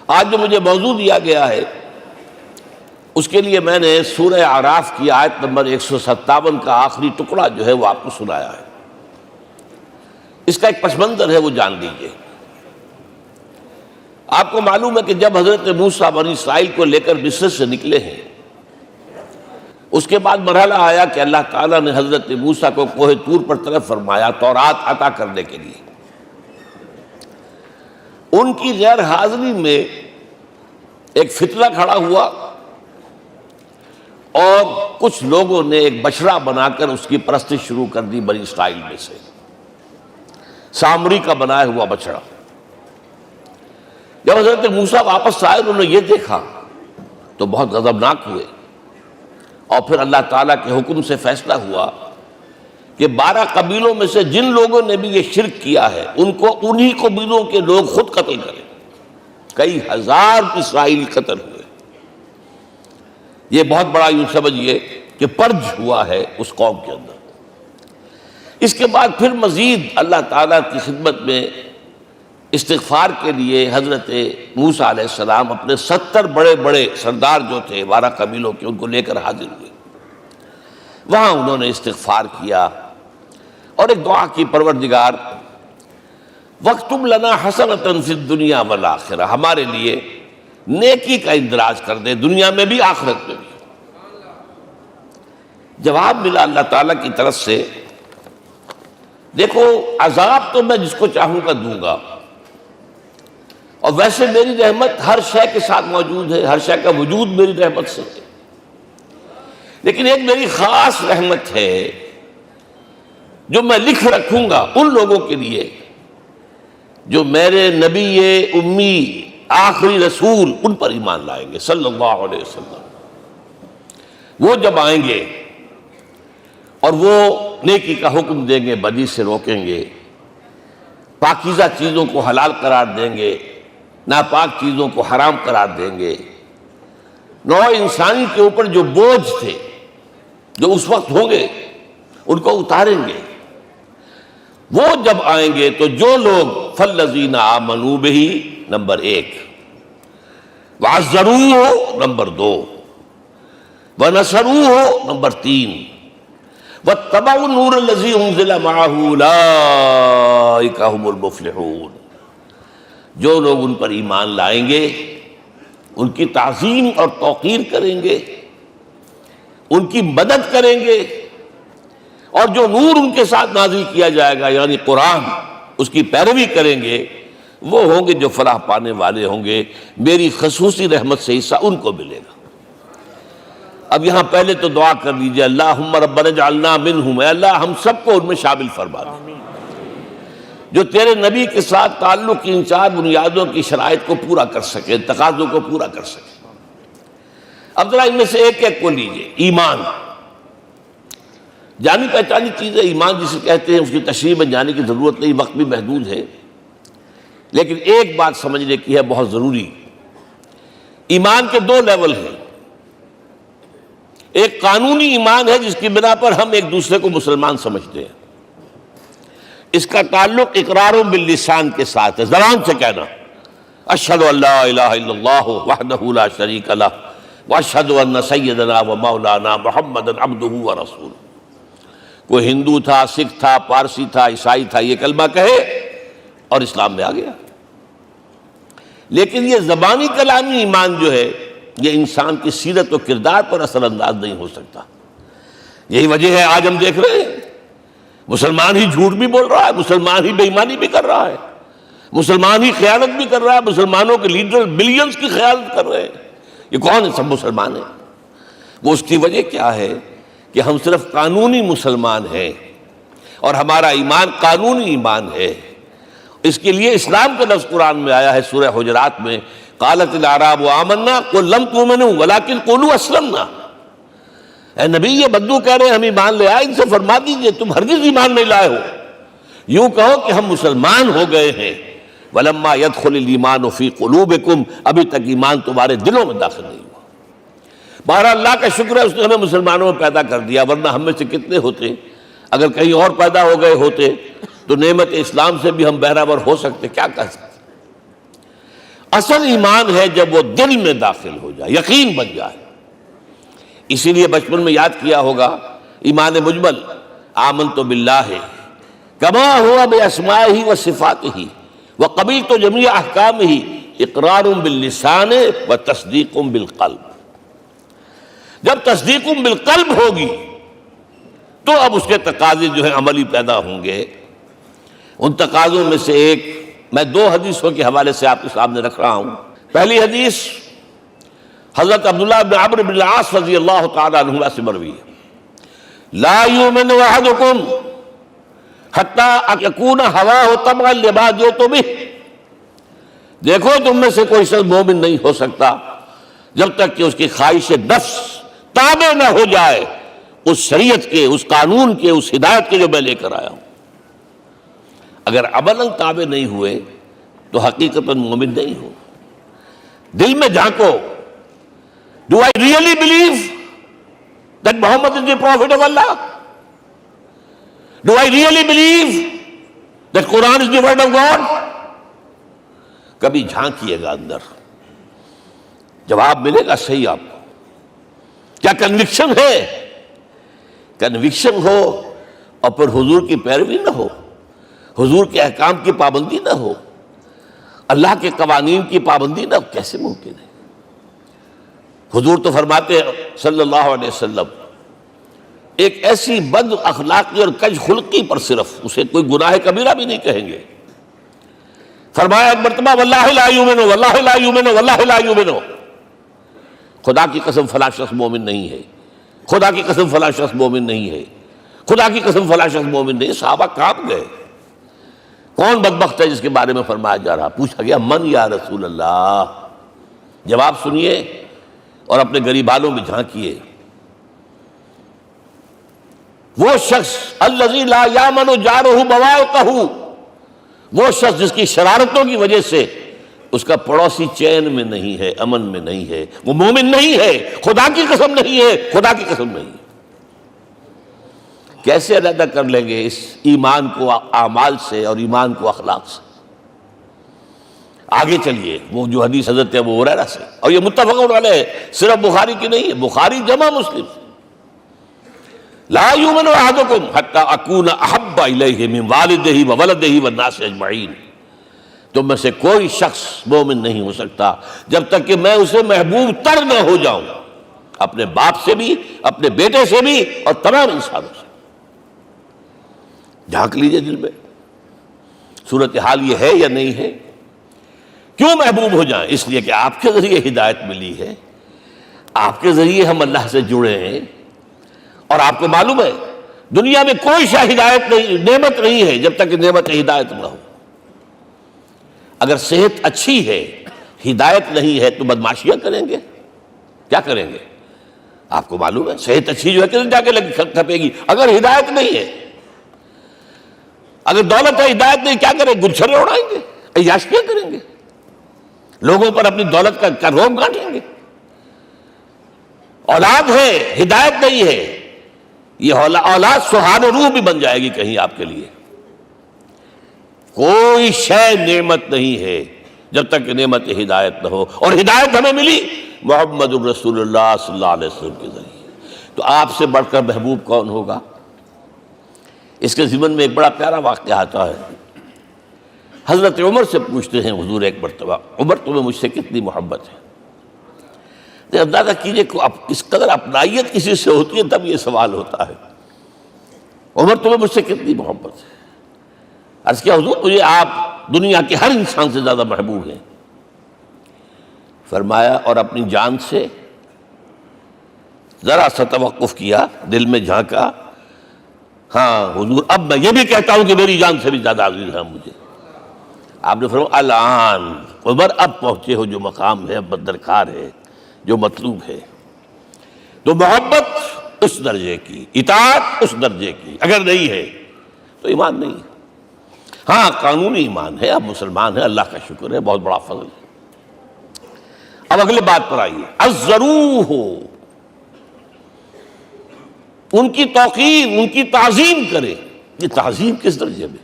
آج جو مجھے موضوع دیا گیا ہے اس کے لیے میں نے سورہ اعراف کی آیت نمبر 157 کا آخری ٹکڑا جو ہے وہ آپ کو سنایا ہے۔ اس کا ایک پس منظر ہے وہ جان لیجیے۔ آپ کو معلوم ہے کہ جب حضرت موسیٰ بنی اسرائیل کو لے کر مصر سے نکلے ہیں، اس کے بعد مرحلہ آیا کہ اللہ تعالیٰ نے حضرت موسیٰ کو کوہ طور پر طلب فرمایا تورات عطا کرنے کے لیے۔ ان کی غیر حاضری میں ایک فتنہ کھڑا ہوا اور کچھ لوگوں نے ایک بچڑا بنا کر اس کی پرستش شروع کر دی بنی اسرائیل میں سے، سامری کا بنایا ہوا بچڑا۔ جب حضرت موسیٰ واپس آئے انہوں نے یہ دیکھا تو بہت غضبناک ہوئے، اور پھر اللہ تعالیٰ کے حکم سے فیصلہ ہوا کہ 12 قبیلوں میں سے جن لوگوں نے بھی یہ شرک کیا ہے ان کو انہی قبیلوں کے لوگ خود قتل کریں۔ کئی ہزار اسرائیلی قتل ہوئے۔ یہ بہت بڑا یوں سمجھیے کہ پرج ہوا ہے اس قوم کے اندر۔ اس کے بعد پھر مزید اللہ تعالیٰ کی خدمت میں استغفار کے لیے حضرت موسیٰ علیہ السلام اپنے 70 بڑے بڑے سردار جو تھے 12 قبیلوں کے ان کو لے کر حاضر ہوئے۔ وہاں انہوں نے استغفار کیا اور ایک دعا کی، پروردگار وَاكْتُبْ لَنَا حَسَنَةً فِي الدُّنْيَا وَالْآخِرَةِ، ہمارے لیے نیکی کا اندراج کر دے دنیا میں بھی آخرت میں بھی۔ جواب ملا اللہ تعالیٰ کی طرف سے، دیکھو عذاب تو میں جس کو چاہوں گا دوں گا، اور ویسے میری رحمت ہر شے کے ساتھ موجود ہے، ہر شے کا وجود میری رحمت سے ہے، لیکن ایک میری خاص رحمت ہے جو میں لکھ رکھوں گا ان لوگوں کے لیے جو میرے نبی امی آخری رسول ان پر ایمان لائیں گے صلی اللہ علیہ وسلم۔ وہ جب آئیں گے اور وہ نیکی کا حکم دیں گے، بدی سے روکیں گے، پاکیزہ چیزوں کو حلال قرار دیں گے، ناپاک چیزوں کو حرام قرار دیں گے، نوع انسانی کے اوپر جو بوجھ تھے جو اس وقت ہوں گے ان کو اتاریں گے۔ وہ جب آئیں گے تو جو لوگ فَالَّذِينَ آمَنُوا بِهِ نمبر 1، وَعَزَّرُوهُ نمبر 2، وَنَصَرُوهُ نمبر 3، وَاتَّبَعُوا النُّورَ الَّذِي أُنزِلَ مَعَهُ أُولَٰئِكَ هُمُ الْمُفْلِحُونَ، جو لوگ ان پر ایمان لائیں گے، ان کی تعظیم اور توقیر کریں گے، ان کی مدد کریں گے، اور جو نور ان کے ساتھ نازل کیا جائے گا یعنی قرآن، اس کی پیروی کریں گے، وہ ہوں گے جو فلاح پانے والے ہوں گے، میری خصوصی رحمت سے حصہ ان کو ملے گا۔ اب یہاں پہلے تو دعا کر لیجئے، اللہم ربنا اجعلنا منہم، اے اللہ ہم سب کو ان میں شامل فرما دے جو تیرے نبی کے ساتھ تعلق کی ان 4 بنیادوں کی شرائط کو پورا کر سکے، تقاضوں کو پورا کر سکے۔ اب ذرا ان میں سے ایک ایک کو لیجئے۔ ایمان جانی پہچانی چیز ہے، ایمان جسے کہتے ہیں، اس کی تشریح میں جانے کی ضرورت نہیں، وقت بھی محدود ہے، لیکن ایک بات سمجھنے کی ہے بہت ضروری۔ ایمان کے 2 لیول ہیں۔ ایک قانونی ایمان ہے جس کی بنا پر ہم ایک دوسرے کو مسلمان سمجھتے ہیں، اس کا تعلق اقرار باللسان کے ساتھ ہے، زبان سے کہنا اشہد ان لا الہ الا اللہ وحدہ لا شریک لہ واشہد ان سیدنا و مولانا محمد عبدہ و رسولہ۔ کوئی ہندو تھا، سکھ تھا، پارسی تھا، عیسائی تھا، یہ کلمہ کہے اور اسلام میں آ گیا۔ لیکن یہ زبانی کلامی ایمان جو ہے یہ انسان کی سیرت و کردار پر اثر انداز نہیں ہو سکتا۔ یہی وجہ ہے آج ہم دیکھ رہے ہیں مسلمان ہی جھوٹ بھی بول رہا ہے، مسلمان ہی بے ایمانی بھی کر رہا ہے، مسلمان ہی خیانت بھی کر رہا ہے، مسلمانوں کے لیڈر بلینز کی خیانت کر رہے ہیں۔ یہ کون ہے؟ سب مسلمان ہیں۔ وہ اس کی وجہ کیا ہے کہ ہم صرف قانونی مسلمان ہیں اور ہمارا ایمان قانونی ایمان ہے۔ اس کے لیے اسلام کا لفظ قرآن میں آیا ہے سورہ حجرات میں، قالت الاعراب آمنا قل لم تؤمنوا ولکن قولوا اسلمنا۔ اے نبی یہ بدو کہہ رہے ہیں ہم ایمان لے آئے، ان سے فرما دیجئے تم ہرگز ایمان نہیں لائے ہو، یوں کہو کہ ہم مسلمان ہو گئے ہیں۔ ولما يدخل الایمان فی قلوبکم، ابھی تک ایمان تمہارے دلوں میں داخل نہیں ہوا۔ بہرحال اللہ کا شکر ہے اس نے ہمیں مسلمانوں میں پیدا کر دیا، ورنہ ہم میں سے کتنے ہوتے اگر کہیں اور پیدا ہو گئے ہوتے تو نعمت اسلام سے بھی ہم بہرہ ور ہو سکتے، کیا کہہ سکتے۔ اصل ایمان ہے جب وہ دل میں داخل ہو جائے، یقین بن جائے۔ اسی لیے بچپن میں یاد کیا ہوگا ایمان مجمل، آمنت باللہ کما ہوا باسمائہ و صفاتہ وقبلت جمیع احکامہ اقرار باللسان و تصدیق بالقلب۔ جب تصدیق بالقلب ہوگی تو اب اس کے تقاضے جو ہیں عملی پیدا ہوں گے۔ ان تقاضوں میں سے ایک میں 2 حدیثوں کے حوالے سے آپ کے سامنے رکھ رہا ہوں۔ پہلی حدیث حضرت عبداللہ بن عمرو بن العاص رضی اللہ تعالی عنہما سے مروی ہے، لا یؤمن احدکم حتی یکون ہواہ تبعا لما جئت بہ۔ دیکھو تم میں سے کوئی شخص مومن نہیں ہو سکتا جب تک کہ اس کی خواہش نفس تابع نہ ہو جائے اس شریعت کے، اس قانون کے، اس ہدایت کے جو میں لے کر آیا ہوں۔ اگر عملاً تابع نہیں ہوئے تو حقیقتاً مومن نہیں ہو۔ دل میں جھانکو، Do I really believe that Muhammad is the prophet of Allah? Do I really believe that Quran is the word of God? کبھی جھانکیے گا اندر، جواب ملے گا صحیح آپ کو۔ کیا کنوکشن ہے؟ کنوکشن ہو اور پھر حضور کی پیروی نہ ہو، حضور کے احکام کی پابندی نہ ہو، اللہ کے قوانین کی پابندی نہ ہو، کیسے ممکن ہے؟ حضور تو فرماتے ہیں صلی اللہ علیہ وسلم، ایک ایسی بد اخلاقی اور کج خلقی پر صرف اسے کوئی گناہ کبیرہ بھی نہیں کہیں گے۔ فرمایا ایک مرتبہ واللہ لا یؤمن، واللہ لا یؤمن، واللہ لا یؤمن، خدا کی قسم فلاں شخص مومن نہیں ہے، خدا کی قسم فلاں شخص مومن نہیں ہے، خدا کی قسم فلاں شخص مومن نہیں۔ صحابہ کانپ گئے، کون بدبخت ہے جس کے بارے میں فرمایا جا رہا؟ پوچھا گیا من یا رسول اللہ؟ جواب سنیے اور اپنے غریب حالوں میں جھانکیے۔ وہ شخص الذی لا یامن جارہ بوائقہ، وہ شخص جس کی شرارتوں کی وجہ سے اس کا پڑوسی چین میں نہیں ہے، امن میں نہیں ہے، وہ مومن نہیں ہے، خدا کی قسم نہیں ہے، خدا کی قسم نہیں ہے۔ کیسے علیحدہ کر لیں گے اس ایمان کو اعمال سے اور ایمان کو اخلاق سے؟ آگے چلیے، وہ جو حدیث حضرت ابو ہریرہ سے، اور یہ متفق علیہ، صرف بخاری کی نہیں ہے، بخاری جمع مسلم۔ لا یؤمن احدکم حتی اکون احب الیہ من والدہ وولدہ والناس اجمعین۔ تم میں سے کوئی شخص مومن نہیں ہو سکتا جب تک کہ میں اسے محبوب تر نہ ہو جاؤں، اپنے باپ سے بھی، اپنے بیٹے سے بھی، اور تمام انسانوں سے۔ جھانک لیجئے دل میں، صورتحال یہ ہے یا نہیں ہے؟ کیوں محبوب ہو جائیں؟ اس لیے کہ آپ کے ذریعے ہدایت ملی ہے، آپ کے ذریعے ہم اللہ سے جڑے ہیں، اور آپ کو معلوم ہے دنیا میں کوئی شے ہدایت نہیں، نعمت نہیں ہے جب تک کہ نعمت ہدایت نہ ہو۔ اگر صحت اچھی ہے، ہدایت نہیں ہے تو بدماشیاں کریں گے، کیا کریں گے؟ آپ کو معلوم ہے صحت اچھی جو ہے کدھر جا کے کھپے گی اگر ہدایت نہیں ہے۔ اگر دولت ہے، ہدایت نہیں، کیا کریں؟ گلچھرے اڑائیں گے، عیاشیاں کریں گے، لوگوں پر اپنی دولت کا روب گانٹیں گے۔ اولاد ہے، ہدایت نہیں ہے، یہ اولاد سہان روح بھی بن جائے گی کہیں آپ کے لیے۔ کوئی شے نعمت نہیں ہے جب تک کہ نعمت ہدایت نہ ہو، اور ہدایت ہمیں ملی محمد الرسول اللہ صلی اللہ علیہ وسلم کے ذریعے۔ تو آپ سے بڑھ کر محبوب کون ہوگا؟ اس کے ضمن میں ایک بڑا پیارا واقعہ آتا ہے۔ حضرت عمر سے پوچھتے ہیں حضور ایک مرتبہ، عمر تمہیں مجھ سے کتنی محبت ہے؟ اندازہ کیجئے کس قدر اپنائیت کسی سے ہوتی ہے تب یہ سوال ہوتا ہے، عمر تمہیں مجھ سے کتنی محبت ہے؟ عرض کیا حضور مجھے آپ دنیا کے ہر انسان سے زیادہ محبوب ہیں۔ فرمایا اور اپنی جان سے؟ ذرا سا توقف کیا، دل میں جھانکا، ہاں حضور اب میں یہ بھی کہتا ہوں کہ میری جان سے بھی زیادہ عزیز ہے مجھے۔ آپ نے فرمایا الان عمر اب پہنچے ہو جو مقام ہے، اب درکار ہے، جو مطلوب ہے۔ تو محبت اس درجے کی، اطاعت اس درجے کی اگر نہیں ہے تو ایمان نہیں ہے۔ ہاں قانونی ایمان ہے، اب مسلمان ہے، اللہ کا شکر ہے، بہت بڑا فضل ہے۔ اب اگلے بات پر آئیے، الضروح، ان کی توقیر، ان کی تعظیم کرے۔ یہ تعظیم کس درجے میں؟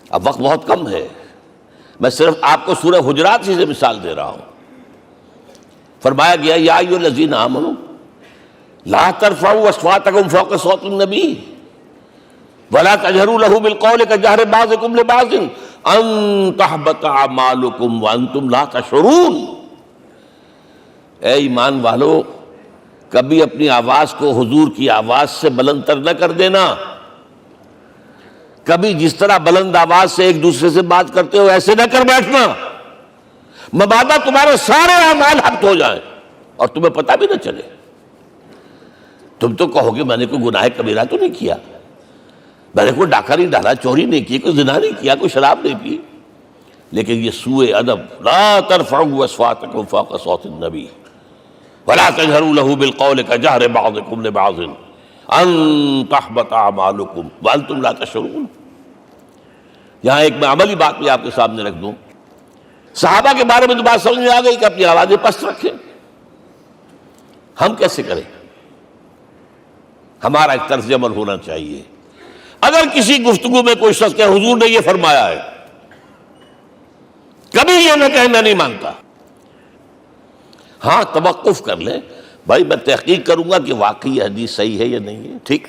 اب وقت بہت کم ہے، میں صرف آپ کو سورہ حجرات ہی سے مثال دے رہا ہوں. فرمایا گیا یا ایھا الذین آمنوا لا ترفعوا اصواتکم فوق صوت النبی ولا تجہروا لہ بالقول کجہر بعضکم لبعض ان تحبط اعمالکم وانتم لا تشعرون. اے ایمان والو، کبھی اپنی آواز کو حضور کی آواز سے بلند تر نہ کر دینا. کبھی جس طرح بلند آواز سے ایک دوسرے سے بات کرتے ہو ایسے نہ کر بیٹھنا، مبادا تمہارے سارے اعمال حبط ہو جائیں اور تمہیں پتہ بھی نہ چلے. تم تو کہو گے میں نے کوئی گناہ کبیرہ تو نہیں کیا، میں نے کوئی ڈاکہ نہیں ڈالا، چوری نہیں کی، کوئی زنا نہیں کیا، کوئی شراب نہیں پی، لیکن یہ سوء ادب لا ترفعوا اصواتکم فوق صوت النبی ولا تجہروا لہ بالقول کجہر بعضکم لبعض ان تحبط اعمالکم وانتم لا تشعرون. یہاں ایک میں عملی بات بھی آپ کے سامنے رکھ دوں. صحابہ کے بارے میں تو بات سمجھ میں آ گئی کہ اپنی آوازیں پست رکھیں. ہم کیسے کریں؟ ہمارا ایک طرز عمل ہونا چاہیے. اگر کسی گفتگو میں کوئی شخص کہ حضور نے یہ فرمایا ہے، کبھی یہ نہ کہے میں نہیں مانتا. ہاں توقف کر لیں، بھائی میں تحقیق کروں گا کہ واقعی یہ حدیث صحیح ہے یا نہیں ہے. ٹھیک،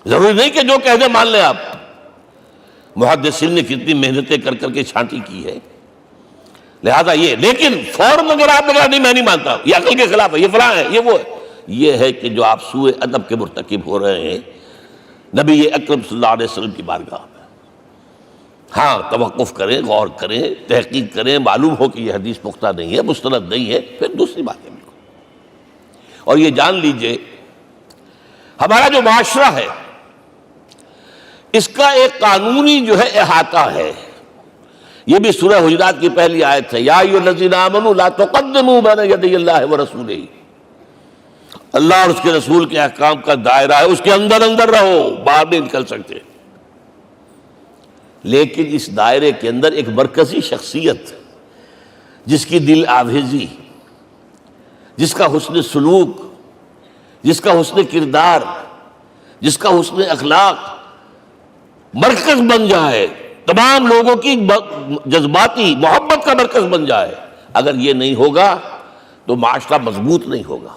ضروری نہیں کہ جو کہہ دیں مان لیں آپ. محدثین نے کتنی محنتیں کر کر کے چھانٹی کی ہے، لہذا یہ. لیکن فوراً اگر آپ نے کہا نہیں میں نہیں مانتا، یہ عقل کے خلاف ہے، یہ فلاں ہے، یہ وہ ہے، یہ ہے کہ جو آپ سوء ادب کے مرتکب ہو رہے ہیں نبی اکرم صلی اللہ علیہ وسلم کی بارگاہ میں. ہاں توقف کریں، غور کریں، تحقیق کریں، معلوم ہو کہ یہ حدیث پختہ نہیں ہے، مستند نہیں ہے، پھر دوسری بات ہے. اور یہ جان لیجئے ہمارا جو معاشرہ ہے اس کا ایک قانونی جو ہے احاطہ ہے. یہ بھی سورہ حجرات کی پہلی آیت ہے، یا ایھا الذین آمنوا لا تقدموا بین یدی اللہ ورسولہ. اللہ اور اس کے رسول کے احکام کا دائرہ ہے، اس کے اندر اندر رہو، باہر نہیں نکل سکتے. لیکن اس دائرے کے اندر ایک مرکزی شخصیت جس کی دل آویزی، جس کا حسن سلوک، جس کا حسن کردار، جس کا حسن اخلاق مرکز بن جائے، تمام لوگوں کی جذباتی محبت کا مرکز بن جائے، اگر یہ نہیں ہوگا تو معاشرہ مضبوط نہیں ہوگا.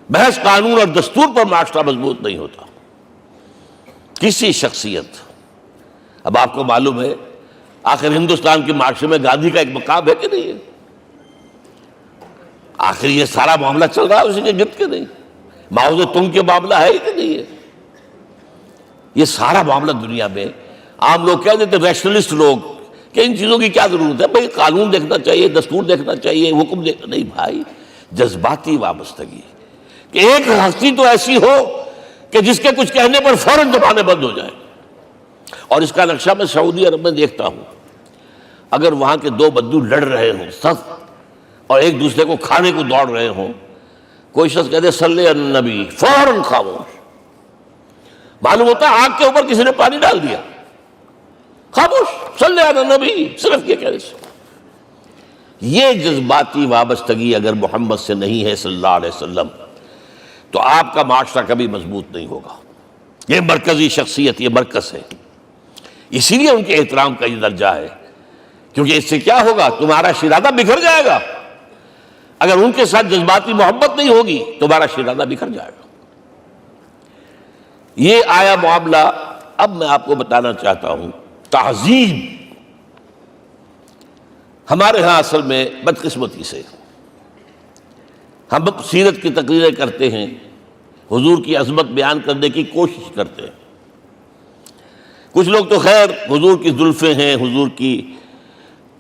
محض قانون اور دستور پر معاشرہ مضبوط نہیں ہوتا. کسی شخصیت، اب آپ کو معلوم ہے آخر ہندوستان کے معاشرے میں گاندھی کا ایک مقام ہے کہ نہیں ہے؟ آخر یہ سارا معاملہ چل رہا ہے اسی کے گرد کے نہیں؟ ماؤ زے تنگ کے معاملہ ہے کہ نہیں ہے؟ یہ سارا معاملہ دنیا میں عام لوگ کہہ دیتے، ریشنلسٹ لوگ، کہ ان چیزوں کی کیا ضرورت ہے؟ بھائی قانون دیکھنا چاہیے، دستور دیکھنا چاہیے، حکم دیکھنا نہیں. بھائی جذباتی وابستگی، کہ ایک ہستی تو ایسی ہو کہ جس کے کچھ کہنے پر فوراً زبانیں بند ہو جائیں. اور اس کا نقشہ میں سعودی عرب میں دیکھتا ہوں، اگر وہاں کے دو بدو لڑ رہے ہوں سخت اور ایک دوسرے کو کھانے کو دوڑ رہے ہوں، کوئی شخص کہتے صلی علی النبی، فوراً خاموش. معلوم ہوتا ہے آگ کے اوپر کسی نے پانی ڈال دیا، خاموش، صلی علی النبی، صرف یہ کہنے سے. یہ جذباتی وابستگی اگر محمد سے نہیں ہے صلی اللہ علیہ وسلم تو آپ کا معاشرہ کبھی مضبوط نہیں ہوگا. یہ مرکزی شخصیت، یہ مرکز ہے. اسی لیے ان کے احترام کا یہ درجہ ہے، کیونکہ اس سے کیا ہوگا؟ تمہارا شیرازہ بکھر جائے گا. اگر ان کے ساتھ جذباتی محبت نہیں ہوگی تمہارا شیرازہ بکھر جائے گا. یہ آیا معاملہ. اب میں آپ کو بتانا چاہتا ہوں تہذیب. ہمارے ہاں اصل میں بدقسمتی سے ہم سیرت کی تقریریں کرتے ہیں، حضور کی عظمت بیان کرنے کی کوشش کرتے ہیں. کچھ لوگ تو خیر حضور کی زلفیں ہیں، حضور کی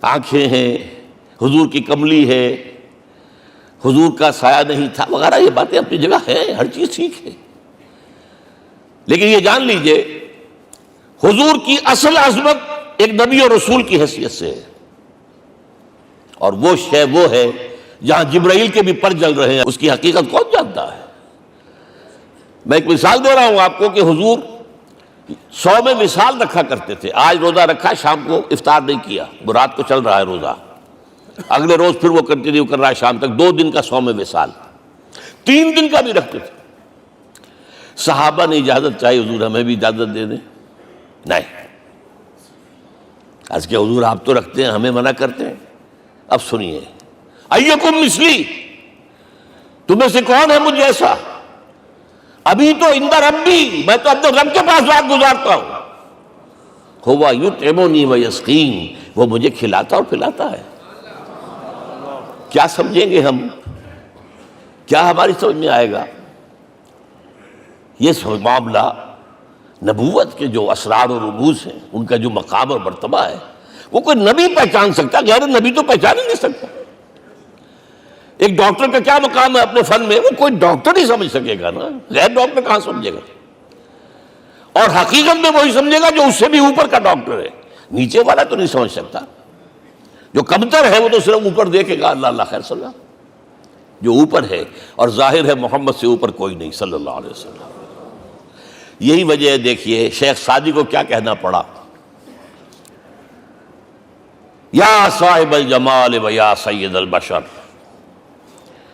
آنکھیں ہیں، حضور کی کملی ہے، حضور کا سایہ نہیں تھا وغیرہ، یہ باتیں اپنی جگہ ہیں، ہر چیز ٹھیک ہے. لیکن یہ جان لیجئے حضور کی اصل عظمت ایک نبی اور رسول کی حیثیت سے ہے، اور وہ شے وہ ہے جہاں جبرائیل کے بھی پر جل رہے ہیں، اس کی حقیقت کون جانتا ہے؟ میں ایک مثال دے رہا ہوں آپ کو کہ حضور 100 میں مثال رکھا کرتے تھے. آج روزہ رکھا، شام کو افطار نہیں کیا، وہ رات کو چل رہا ہے روزہ، اگلے روز پھر وہ کنٹینیو کر رہا ہے شام تک. 2 دن کا 100 میں مثال، 3 دن کا بھی رکھتے تھے. صحابہ نے اجازت چاہی، حضور ہمیں بھی اجازت دے دیں. نہیں، آج کے حضور آپ تو رکھتے ہیں، ہمیں منع کرتے ہیں. اب سنیے، ایکم مثلی، تمہیں سے کون ہے مجھ جیسا؟ ابھی تو عند ربی، میں تو اپنے رب کے پاس رات گزارتا ہوں. ہوا یطعمنی ویسقین، وہ مجھے کھلاتا اور پلاتا ہے. کیا سمجھیں گے ہم؟ کیا ہماری سمجھ میں آئے گا؟ یہ معاملہ نبوت کے جو اسرار و رموز ہیں، ان کا جو مقام اور مرتبہ ہے، وہ کوئی نبی پہچان سکتا، غیر نبی تو پہچان ہی نہیں سکتا. ایک ڈاکٹر کا کیا مقام ہے اپنے فن میں، وہ کوئی ڈاکٹر ہی سمجھ سکے گا نا، غیر ڈاکٹر کہاں سمجھے گا؟ اور حقیقت میں وہی سمجھے گا جو اس سے بھی اوپر کا ڈاکٹر ہے. نیچے والا تو نہیں سمجھ سکتا. جو کمتر ہے وہ تو صرف اوپر دیکھے گا، اللہ اللہ خیر صلی اللہ. جو اوپر ہے اور ظاہر ہے محمد سے اوپر کوئی نہیں صلی اللہ علیہ وسلم. یہی وجہ ہے، دیکھیے شیخ سعدی کو کیا کہنا پڑا، یا صاحب الجمال و یا سید البشر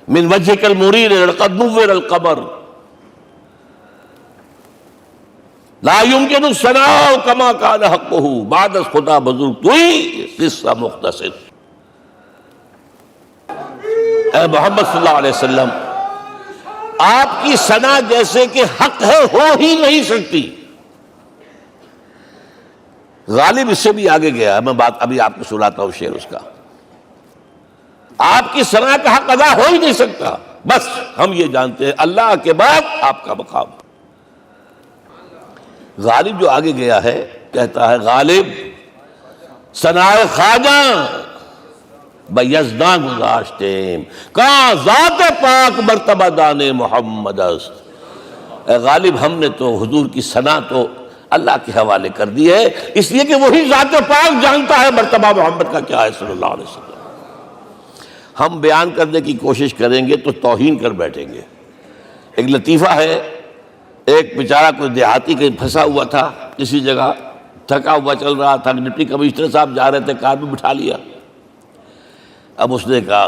من وجهك المرير قد نور القمر لا يمكن الثناء كما كان حقه بعد خدا بزرگ توئی قصہ مختصر. اے محمد صلی اللہ علیہ وسلم، آپ کی ثنا جیسے کہ حق ہے ہو ہی نہیں سکتی. غالب اس سے بھی آگے گیا ہے، میں بات ابھی آپ کو سناتا ہوں شعر اس کا. آپ کی ثنا کا حق ادا ہو ہی نہیں سکتا. بس ہم یہ جانتے ہیں اللہ کے بعد آپ کا مقام. غالب جو آگے گیا ہے کہتا ہے، غالب ثنائے خواجہ بیزداں گزاشتیم کہاں ذات پاک مرتبہ دان محمد است. اے غالب، ہم نے تو حضور کی ثنا تو اللہ کے حوالے کر دی ہے، اس لیے کہ وہی ذات پاک جانتا ہے مرتبہ محمد کا کیا ہے صلی اللہ علیہ وسلم. ہم بیان کرنے کی کوشش کریں گے تو توہین کر بیٹھیں گے. ایک لطیفہ ہے، ایک بیچارہ کوئی دیہاتی کہیں پھنسا ہوا تھا کسی جگہ، تھکا ہوا چل رہا تھا، ڈپٹی کمشنر صاحب جا رہے تھے، کار میں بٹھا لیا. اب اس نے کہا،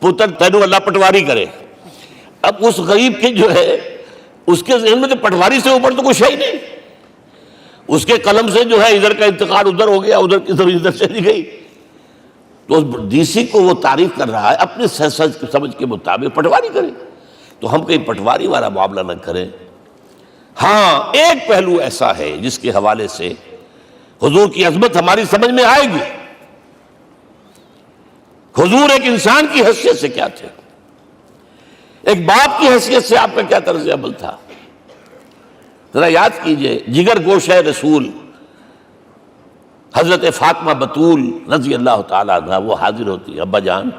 پتر تینوں اللہ پٹواری کرے. اب اس غریب کے جو ہے اس کے ذہن میں تو پٹواری سے اوپر تو کچھ ہے ہی نہیں. اس کے قلم سے جو ہے ادھر کا انتقال ادھر ہو گیا، ادھر چلی گئی. تو ڈی سی کو وہ تعریف کر رہا ہے، اپنے سمجھ کے مطابق پٹواری کرے. تو ہم کہیں پٹواری والا معاملہ نہ کریں. ہاں، ایک پہلو ایسا ہے جس کے حوالے سے حضور کی عظمت ہماری سمجھ میں آئے گی. حضور ایک انسان کی حیثیت سے کیا تھے، ایک باپ کی حیثیت سے آپ کا کیا طرز عمل تھا. ذرا یاد کیجئے، جگر گوشہ رسول حضرت فاطمہ بطول رضی اللہ تعالیٰ عنہ وہ حاضر ہوتی، ابا جان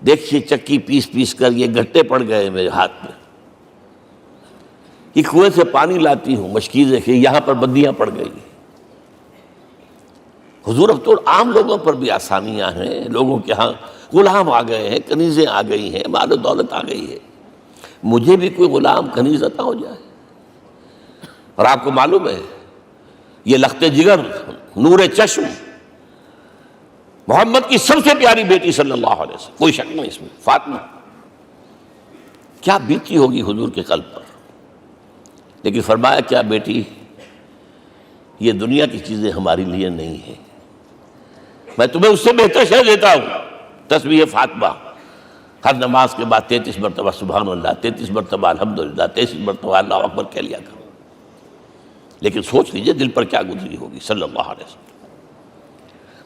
دیکھیے چکی پیس پیس کر یہ گھٹے پڑ گئے میرے ہاتھ میں، یہ کنویں سے پانی لاتی ہوں، مشکیزیں کہ یہاں پر بندیاں پڑ گئی. حضور اب تو عام لوگوں پر بھی آسانیاں ہیں، لوگوں کے ہاں غلام آ گئے ہیں، کنیزیں آ گئی ہیں، مال و دولت آ گئی ہے. مجھے بھی کوئی غلام کنیز عطا ہو جائے. اور آپ کو معلوم ہے یہ لخت جگر نور چشم محمد کی سب سے پیاری بیٹی صلی اللہ علیہ وسلم، کوئی شک نہیں اس میں، فاطمہ، کیا بیتی ہوگی حضور کے قلب پر. لیکن فرمایا، کیا بیٹی، یہ دنیا کی چیزیں ہمارے لیے نہیں ہیں، میں تمہیں اس سے بہتر شے دیتا ہوں. تسبیح فاطمہ ہر نماز کے بعد 33 مرتبہ سبحان اللہ، 33 مرتبہ الحمدللہ، 33 مرتبہ اللہ اکبر کہہ لیا کرو. لیکن سوچ لیجئے دل پر کیا گزری ہوگی صلی اللہ علیہ وسلم.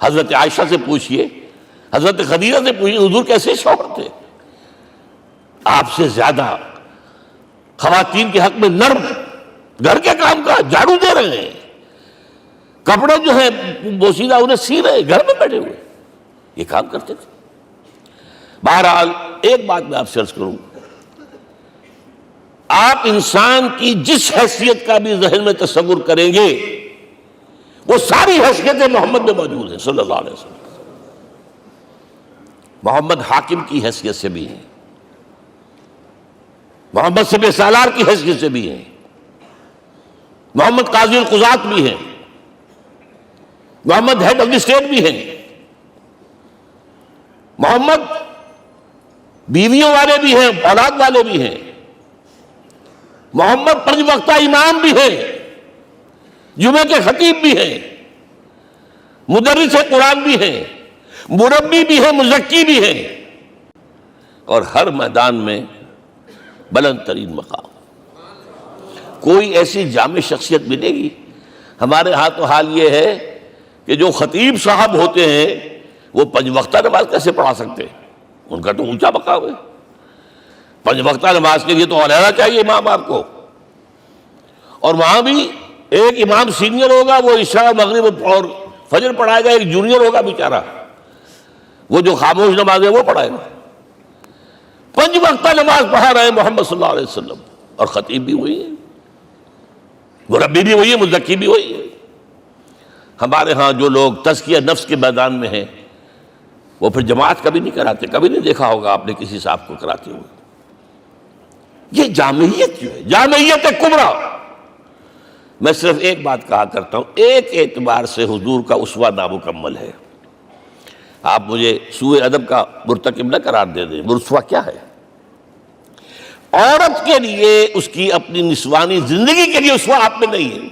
حضرت عائشہ سے پوچھئے، حضرت خدیجہ سے پوچھئے، حضور کیسے شوہر تھے. آپ سے زیادہ خواتین کے حق میں نرم، گھر کے کام کا جھاڑو دے رہے ہیں، کپڑے جو ہیں بوسیدہ انہیں سی رہے، گھر میں بیٹھے ہوئے یہ کام کرتے تھے. بہرحال ایک بات میں آپ سے عرض کروں، آپ انسان کی جس حیثیت کا بھی ذہن میں تصور کریں گے وہ ساری حیثیتیں محمد میں موجود ہیں صلی اللہ علیہ وسلم. محمد حاکم کی حیثیت سے بھی ہیں، محمد سب سالار کی حیثیت سے بھی ہیں، محمد قاضی القضات بھی ہیں، محمد ہیڈ آف دی اسٹیٹ بھی ہیں، محمد بیویوں والے بھی ہیں، اولاد والے بھی ہیں، محمد 5 وقتہ امام بھی ہیں، جمعے کے خطیب بھی ہیں، مدرس قرآن بھی ہیں، مربی بھی ہیں، مزکی بھی ہیں، اور ہر میدان میں بلند ترین مقام۔ کوئی ایسی جامع شخصیت ملے گی؟ ہمارے ہاں تو حال یہ ہے کہ جو خطیب صاحب ہوتے ہیں وہ 5 وقتہ نماز کیسے پڑھا سکتے ہیں؟ ان کا تو اونچا مقام ہے۔ 5 وقتہ نماز کے لیے تو علیحدہ چاہیے امام آپ کو، اور وہاں بھی ایک امام سینئر ہوگا، وہ عشاء مغرب اور فجر پڑھائے گا، ایک جونیئر ہوگا بیچارہ، وہ جو خاموش نماز ہے وہ پڑھائے گا۔ 5 وقتہ نماز پڑھا رہے ہیں محمد صلی اللہ علیہ وسلم، اور خطیب بھی وہی ہے، مربی بھی وہی ہے، مزکی بھی وہی ہے۔ ہمارے ہاں جو لوگ تزکیہ نفس کے میدان میں ہیں وہ پھر جماعت کبھی نہیں کراتے، کبھی نہیں دیکھا ہوگا آپ نے کسی صاحب کو کراتے ہوئے۔ یہ جامعیت جو ہے، جامعیت کبریٰ۔ میں صرف ایک بات کہا کرتا ہوں، ایک اعتبار سے حضور کا اسوہ نامکمل ہے۔ آپ مجھے سوء ادب کا مرتکب نہ قرار دے دیں، اسوہ کیا ہے؟ عورت کے لیے اس کی اپنی نسوانی زندگی کے لیے اسوہ آپ میں نہیں ہے۔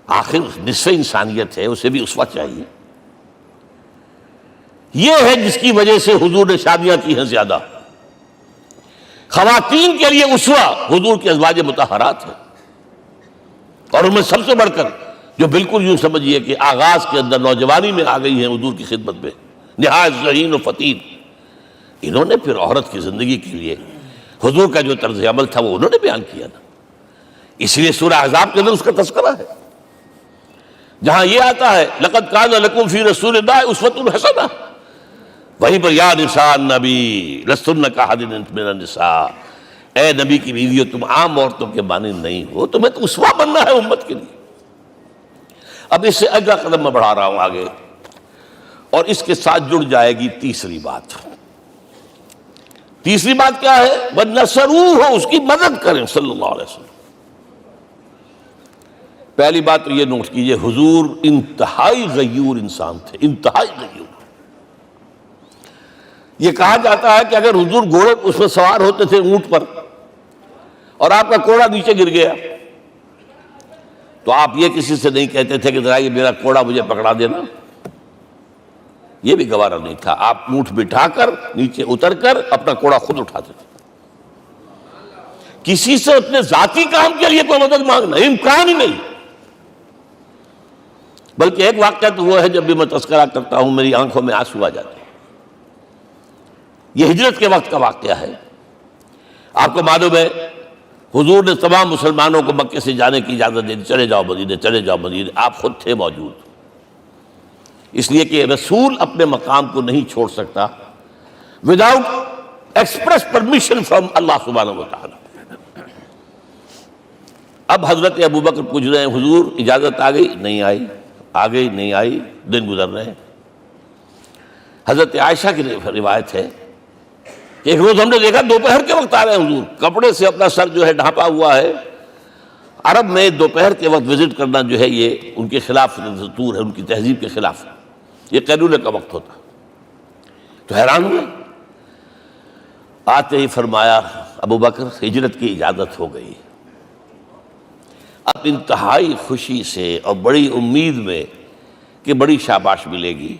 آخر نصف انسانیت ہے، اسے بھی اسوہ چاہیے۔ یہ ہے جس کی وجہ سے حضور نے شادیاں کی ہیں زیادہ۔ خواتین کے لیے اسوہ حضور کے ازواج مطہرات ہیں، اور ان میں سب سے بڑھ کر جو بالکل یوں سمجھیے کہ آغاز کے اندر نوجوانی میں آ گئی ہیں حضور کی خدمت میں، نہایت ذہین و فطین، انہوں نے پھر عورت کی زندگی کے لیے حضور کا جو طرز عمل تھا وہ انہوں نے بیان کیا نا۔ اس لیے سورہ احزاب کے اندر اس کا تذکرہ ہے، جہاں یہ آتا ہے لقد کان لکم فی رسول اللہ اسوۃ حسنہ، وہیں پر یا نساء النبی لستن کاحد من النساء، اے نبی کی بیویوں تم عام عورتوں کے مانند نہیں ہو، تمہیں تو اسوہ بننا ہے امت کے لیے۔ اب اس سے اگلا قدم میں بڑھا رہا ہوں آگے، اور اس کے ساتھ جڑ جائے گی تیسری بات۔ تیسری بات کیا ہے؟ وَنَصَرُوهُ، اس کی مدد کریں صلی اللہ علیہ وسلم۔ پہلی بات تو یہ نوٹ کیجئے، حضور انتہائی غیور انسان تھے، انتہائی غیور۔ یہ کہا جاتا ہے کہ اگر حضور گھوڑے اس میں سوار ہوتے تھے اونٹ پر، اور آپ کا کوڑا نیچے گر گیا تو آپ یہ کسی سے نہیں کہتے تھے کہ ذرا یہ میرا کوڑا مجھے پکڑا دینا، یہ بھی گوارا نہیں تھا۔ آپ اونٹ بٹھا کر نیچے اتر کر اپنا کوڑا خود اٹھاتے تھے۔ کسی سے اپنے ذاتی کام کے لیے کوئی مدد مانگنا امکان ہی نہیں۔ بلکہ ایک واقعہ تو وہ ہے جب بھی میں تذکرہ کرتا ہوں میری آنکھوں میں آنسو آ جاتے ہیں۔ یہ ہجرت کے وقت کا واقعہ ہے۔ آپ کو معلوم ہے حضور نے تمام مسلمانوں کو مکے سے جانے کی اجازت دے دی، چلے جاؤ مدینے، چلے جاؤ مدینے، آپ خود تھے موجود، اس لیے کہ رسول اپنے مقام کو نہیں چھوڑ سکتا وداؤٹ ایکسپریس پرمیشن فرام اللہ سبحانہ و تعالی۔ اب حضرت ابوبکر پوچھ رہے ہیں حضور اجازت آ گئی؟ نہیں آئی، آ گئی نہیں آئی، دن گزر رہے ہیں۔ حضرت عائشہ کی روایت ہے کہ ایک روز ہم نے دیکھا دوپہر کے وقت آ رہے ہیں حضور، کپڑے سے اپنا سر جو ہے ڈھانپا ہوا ہے۔ عرب میں دوپہر کے وقت وزٹ کرنا جو ہے یہ ان کے خلاف دستور ہے، ان کی تہذیب کے خلاف، یہ قیلولے کا وقت ہوتا۔ تو حیران ہوئے، آتے ہی فرمایا ابوبکر ہجرت کی اجازت ہو گئی۔ اب انتہائی خوشی سے اور بڑی امید میں کہ بڑی شاباش ملے گی،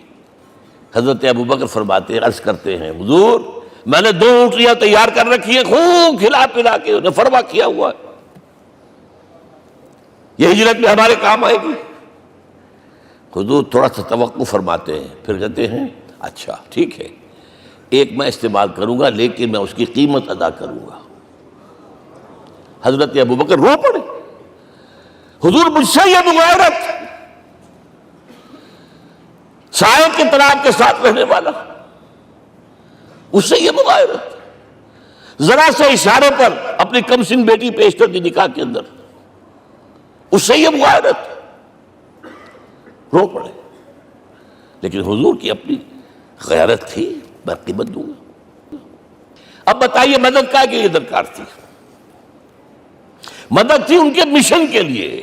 حضرت ابوبکر فرماتے عرض کرتے ہیں حضور میں نے 2 اونٹیاں تیار کر رکھی ہیں، خوب کھلا پلا کے انہیں فرما کیا ہوا ہے، یہ ہجرت میں ہمارے کام آئے گی۔ حضور تھوڑا سا توقع فرماتے ہیں، پھر کہتے ہیں اچھا ٹھیک ہے، ایک میں استعمال کروں گا لیکن میں اس کی قیمت ادا کروں گا۔ حضرت ابوبکر رو پڑے، حضور مجھ سے یہ مغایرت، سائے کے طرح کے ساتھ رہنے والا، اس سے یہ مغایرت، ذرا سے اشارے پر اپنی کم سن بیٹی پیش کر دی نکاح کے اندر، اس سے یہ مغایرت، رو پڑے۔ لیکن حضور کی اپنی غیرت تھی، میں قیمت دوں گا۔ اب بتائیے مدد کا کے لیے درکار تھی؟ مدد تھی ان کے مشن کے لیے۔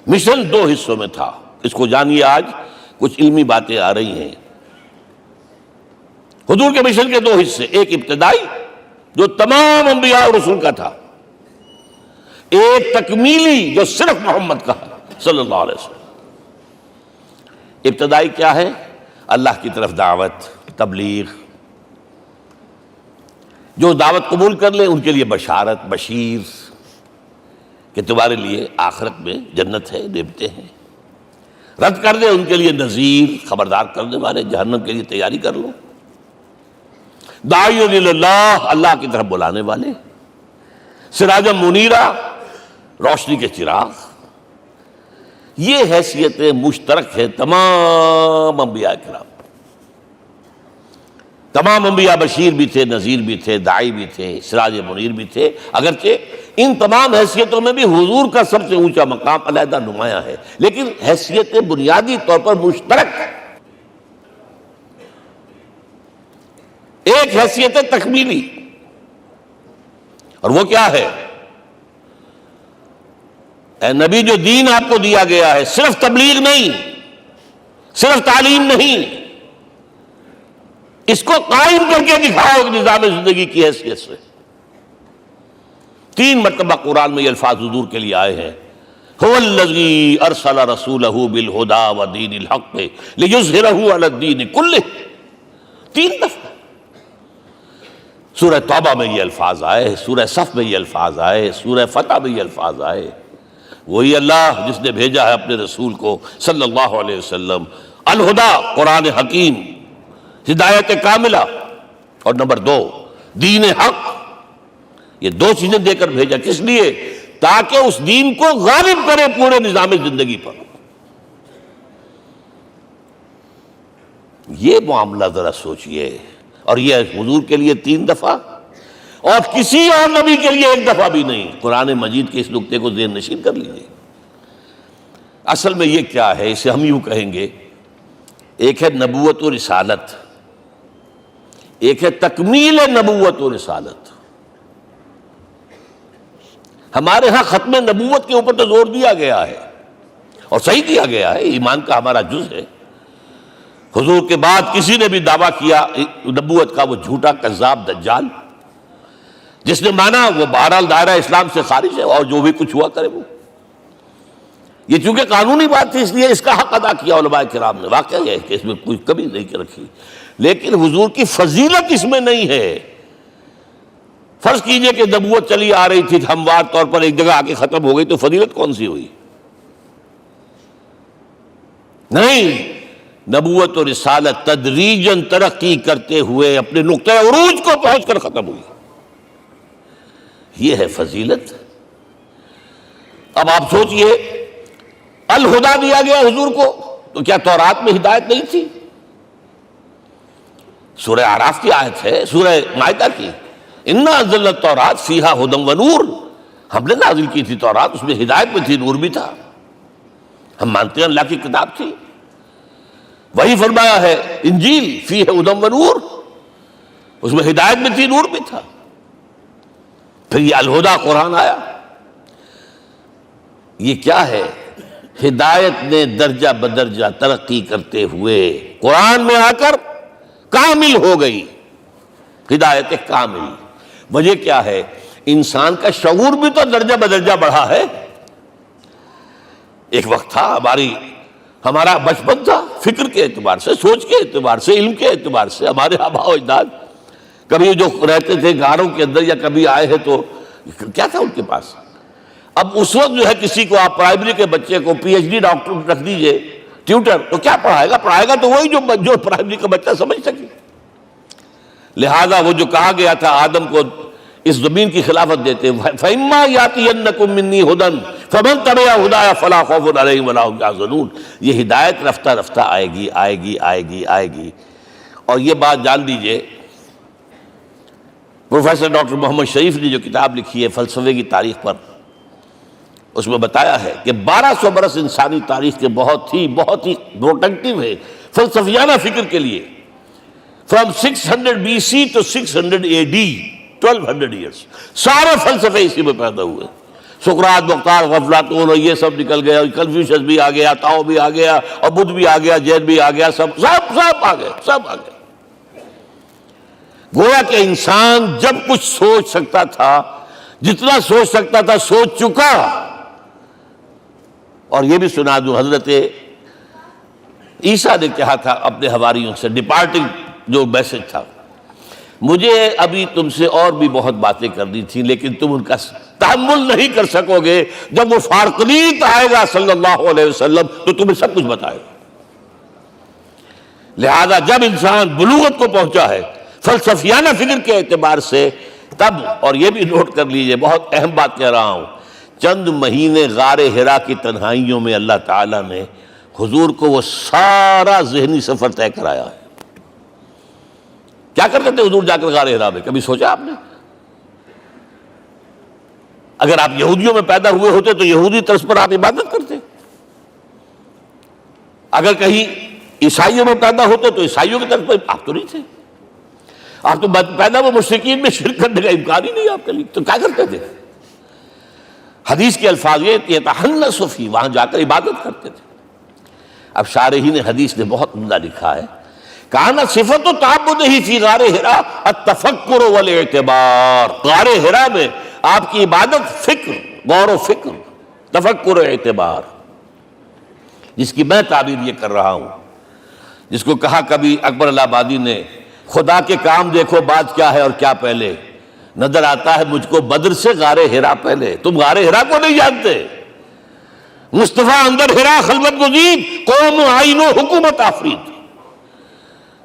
مشن 2 حصوں میں تھا، اس کو جانیے، آج کچھ علمی باتیں آ رہی ہیں۔ حضور کے مشن کے 2 حصے، ایک ابتدائی جو تمام انبیاء اور رسول کا تھا، ایک تکمیلی جو صرف محمد کا صلی اللہ علیہ وسلم۔ ابتدائی کیا ہے؟ اللہ کی طرف دعوت، تبلیغ۔ جو دعوت قبول کر لیں ان کے لیے بشارت، بشیر کہ تمہارے لیے آخرت میں جنت ہے، نعمتیں ہیں۔ رد کر دیں ان کے لیے نذیر، خبردار کرنے والے، جہنم کے لیے تیاری کر لو۔ داعی اللہ، اللہ کی طرف بلانے والے، سراجا منیرا، روشنی کے چراغ۔ یہ حیثیتیں مشترک ہے تمام انبیاء کرام۔ تمام انبیاء بشیر بھی تھے، نذیر بھی تھے، داعی بھی تھے، سراج منیر بھی تھے، اگرچہ ان تمام حیثیتوں میں بھی حضور کا سب سے اونچا مقام علیحدہ نمایاں ہے، لیکن حیثیتیں بنیادی طور پر مشترک ہے۔ ایک حیثیت تکمیلی، اور وہ کیا ہے؟ اے نبی، جو دین آپ کو دیا گیا ہے صرف تبلیغ نہیں، صرف تعلیم نہیں، اس کو قائم کر کے دکھاؤ ایک نظام زندگی کی حیثیت سے۔ 3 مرتبہ قرآن میں یہ الفاظ حضور کے لیے آئے ہیں، هو الذی ارسل رسولہ بالہدی ودین الحق لیظہرہ علی الدین کلہ۔ 3 دفعہ سورہ توبہ میں یہ الفاظ آئے، سورہ صف میں یہ الفاظ آئے، سورہ فتح میں یہ الفاظ آئے۔ وہی اللہ جس نے بھیجا ہے اپنے رسول کو صلی اللہ علیہ وسلم، الہدا، قرآن حکیم، ہدایت کاملہ، اور نمبر 2 دین حق۔ یہ 2 چیزیں دے کر بھیجا، کس لیے؟ تاکہ اس دین کو غالب کرے پورے نظام زندگی پر۔ یہ معاملہ ذرا سوچئے، اور یہ حضور کے لیے 3 دفعہ، اور کسی اور نبی کے لیے 1 دفعہ بھی نہیں۔ قرآن مجید کے اس نقطے کو ذہن نشین کر لیجیے۔ اصل میں یہ کیا ہے؟ اسے ہم یوں کہیں گے، ایک ہے نبوت و رسالت، ایک ہے تکمیل نبوت و رسالت۔ ہمارے ہاں ختم نبوت کے اوپر تو زور دیا گیا ہے، اور صحیح دیا گیا ہے، ایمان کا ہمارا جز ہے۔ حضور کے بعد کسی نے بھی دعویٰ کیا نبوت کا، وہ جھوٹا کذاب دجال، جس نے مانا وہ بہرحال دائرہ اسلام سے خارج ہے، اور جو بھی کچھ ہوا کرے وہ۔ یہ چونکہ قانونی بات تھی، اس لیے اس کا حق ادا کیا علماء کرام نے۔ واقعہ یہ ہے کہ اس میں کوئی کمی نہیں رکھی، لیکن حضور کی فضیلت اس میں نہیں ہے۔ فرض کیجئے کہ نبوت چلی آ رہی تھی ہموار طور پر، ایک جگہ آ کے ختم ہو گئی، تو فضیلت کون سی ہوئی؟ نہیں، نبوت و رسالت تدریجاً ترقی کرتے ہوئے اپنے نقطۂ عروج کو پہنچ کر ختم ہوئی۔ یہ ہے فضیلت۔ اب آپ سوچئے، الہدا دیا گیا حضور کو، تو کیا تورات میں ہدایت نہیں تھی؟ سورہ اعراف کی آیت ہے، سورہ مائدہ کی، انا انزلنا التوراۃ فیہا ھدی ونور۔ ہم نے نازل کی تھی تورات، اس میں ہدایت بھی تھی، نور بھی تھا۔ ہم مانتے ہیں اللہ کی کتاب تھی۔ وہی فرمایا ہے انجیل فیہا ھدی ونور، اس میں ہدایت بھی تھی، نور بھی تھا۔ پھر یہ الہدا قرآن آیا۔ یہ کیا ہے؟ ہدایت نے درجہ بدرجہ ترقی کرتے ہوئے قرآن میں آ کر کامل ہو گئی، ہدایت کامل۔ وجہ کیا ہے؟ انسان کا شعور بھی تو درجہ بدرجہ بڑھا ہے۔ ایک وقت تھا ہمارا بچپن تھا، فکر کے اعتبار سے، سوچ کے اعتبار سے، علم کے اعتبار سے، ہمارے آباء و اجداد کبھی جو رہتے تھے غاروں کے اندر یا کبھی آئے ہیں تو کیا تھا ان کے پاس؟ اب اس وقت جو ہے کسی کو آپ پرائمری کے بچے کو پی ایچ ڈی ڈاکٹر رکھ دیجئے ٹیوٹر، تو کیا پڑھائے گا تو وہی جو پرائمری کا بچہ سمجھ سکے۔ لہذا وہ جو کہا گیا تھا آدم کو اس زمین کی خلافت دیتے، فَإِمَّا يَأْتِيَنَّكُم مِّنِّي هُدًى فَمَن تَبِعَ هُدَايَ فَلَا خَوْفٌ عَلَيْهِمْ وَلَا هُمْ يَحْزَنُونَ۔ یہ ہدایت رفتہ رفتہ آئے گی، آئے گی، آئے گی، آئے گی۔ اور یہ بات جان لیجئے، پروفیسر ڈاکٹر محمد شریف نے جو کتاب لکھی ہے فلسفے کی تاریخ پر، اس میں بتایا ہے کہ 1200 برس انسانی تاریخ کے بہت ہی پروڈکٹیو ہے فلسفیانہ فکر کے لیے۔ From 600 BC to 600 AD 1200 years, سارے فلسفے اسی میں پیدا ہوئے۔ سقراط، مختار، افلاطون اور یہ سب نکل گیا، کنفیوشس بھی آ گیا، تاؤ بھی آ گیا، اور بدھ بھی آ گیا، جین بھی آ گیا، سب آ گئے۔ گویا کہ انسان جب کچھ سوچ سکتا تھا، جتنا سوچ سکتا تھا سوچ چکا، اور یہ بھی سنا دوں، حضرت عیسیٰ نے کہا تھا اپنے حواریوں سے، ڈپارٹنگ جو میسج تھا، مجھے ابھی تم سے اور بھی بہت باتیں کرنی تھی لیکن تم ان کا تحمل نہیں کر سکو گے، جب وہ فارقلیت آئے گا صلی اللہ علیہ وسلم تو تمہیں سب کچھ بتائے گا۔ لہذا جب انسان بلوغت کو پہنچا ہے فلسفیانہ فکر کے اعتبار سے، تب، اور یہ بھی نوٹ کر لیجئے، بہت اہم بات کہہ رہا ہوں، چند مہینے غار حرا کی تنہائیوں میں اللہ تعالیٰ نے حضور کو وہ سارا ذہنی سفر طے کرایا ہے۔ کیا کرتے تھے حضور جا کر غار حرا میں؟ کبھی سوچا آپ نے؟ اگر آپ یہودیوں میں پیدا ہوئے ہوتے تو یہودی طرز پر آپ عبادت کرتے، اگر کہیں عیسائیوں میں پیدا ہوتے تو عیسائیوں کی طرف پر آپ تو نہیں تھے، آپ تو پیدا وہ مشرکین میں شرک کرنے کا امکان ہی نہیں آپ کے لیے، تو کیا کرتے تھے؟ حدیث کے الفاظ یہ یتحنس فی، وہاں جا کر عبادت کرتے تھے۔ اب شارحین حدیث نے بہت عمدہ لکھا ہے، کان صفت تعبدہ فی غار حرا التفکر والاعتبار، غار حرا میں آپ کی عبادت فکر، غور و فکر، تفکر و اعتبار، جس کی میں تعبیر یہ کر رہا ہوں، جس کو کہا کبھی اکبر الہ آبادی نے، خدا کے کام دیکھو بعد کیا ہے اور کیا پہلے، نظر آتا ہے مجھ کو بدر سے غار حرا پہلے۔ تم غار حرا کو نہیں جانتے؟ مصطفیٰ اندر حرا خلوت گزید، قوم آئین و حکومت آفرید۔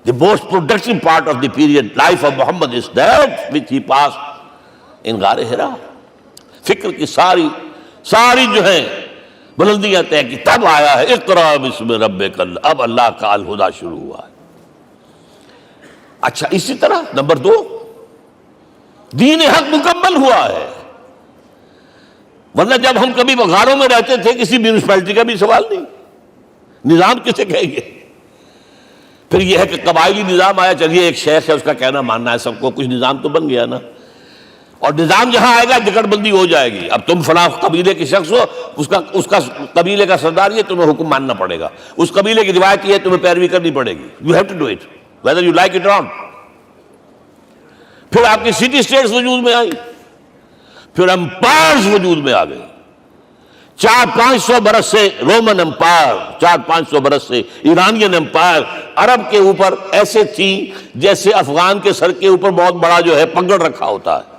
The most productive part of the period life of Muhammad is that which he passed in غار حرا۔ فکر کی ساری جو ہیں بلندیاں طے کی، تب آیا ہے اقرا بسم ربک، اب اللہ کا الہدیٰ شروع ہوا ہے۔ اچھا، اسی طرح نمبر 2، دین حق مکمل ہوا ہے۔ ورنہ جب ہم کبھی غاروں میں رہتے تھے کسی میونسپلٹی کا بھی سوال نہیں، نظام کسے کہیں گے؟ پھر یہ ہے کہ قبائلی نظام آیا، چلیے ایک شیخ ہے اس کا کہنا ماننا ہے سب کو، کچھ نظام تو بن گیا نا، اور نظام جہاں آئے گا جکڑ بندی ہو جائے گی۔ اب تم فلاں قبیلے کے شخص ہو، اس کا قبیلے کا سردار یہ، تمہیں حکم ماننا پڑے گا، اس قبیلے کی روایت یہ ہے، تمہیں پیروی کرنی پڑے گی، you have to do it whether you like it or not۔ پھر آپ کی سٹی اسٹیٹس وجود میں آئی، پھر امپائرز وجود میں آ گئے، 400-500 برس سے رومن امپائر، 400-500 برس سے ایرانین امپائر عرب کے اوپر ایسے تھی جیسے افغان کے سر کے اوپر بہت بڑا جو ہے پگڑ رکھا ہوتا ہے۔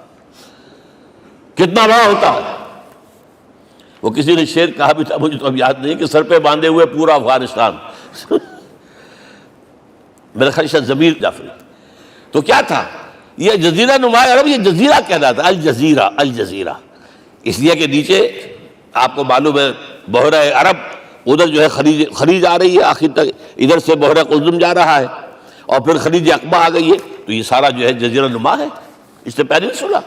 کتنا بڑا ہوتا ہے؟ وہ کسی نے شعر کہا بھی تھا، مجھے تو اب یاد نہیں، کہ سر پہ باندھے ہوئے پورا افغانستان۔ میرا خیال ہے ضمیر جعفری۔ تو کیا تھا یہ جزیرہ نما عرب، یہ جزیرہ کہلاتا ہے، الجزیرہ، الجزیرہ، اس لیے کہ نیچے آپ کو معلوم ہے بحیرہ عرب، ادھر جو ہے خلیج آ رہی ہے آخر تک، ادھر سے بحیرہ قلزم جا رہا ہے، اور پھر خلیج عقبہ آ گئی ہے، تو یہ سارا جو ہے جزیرہ نما ہے، اس سے پیننسولا۔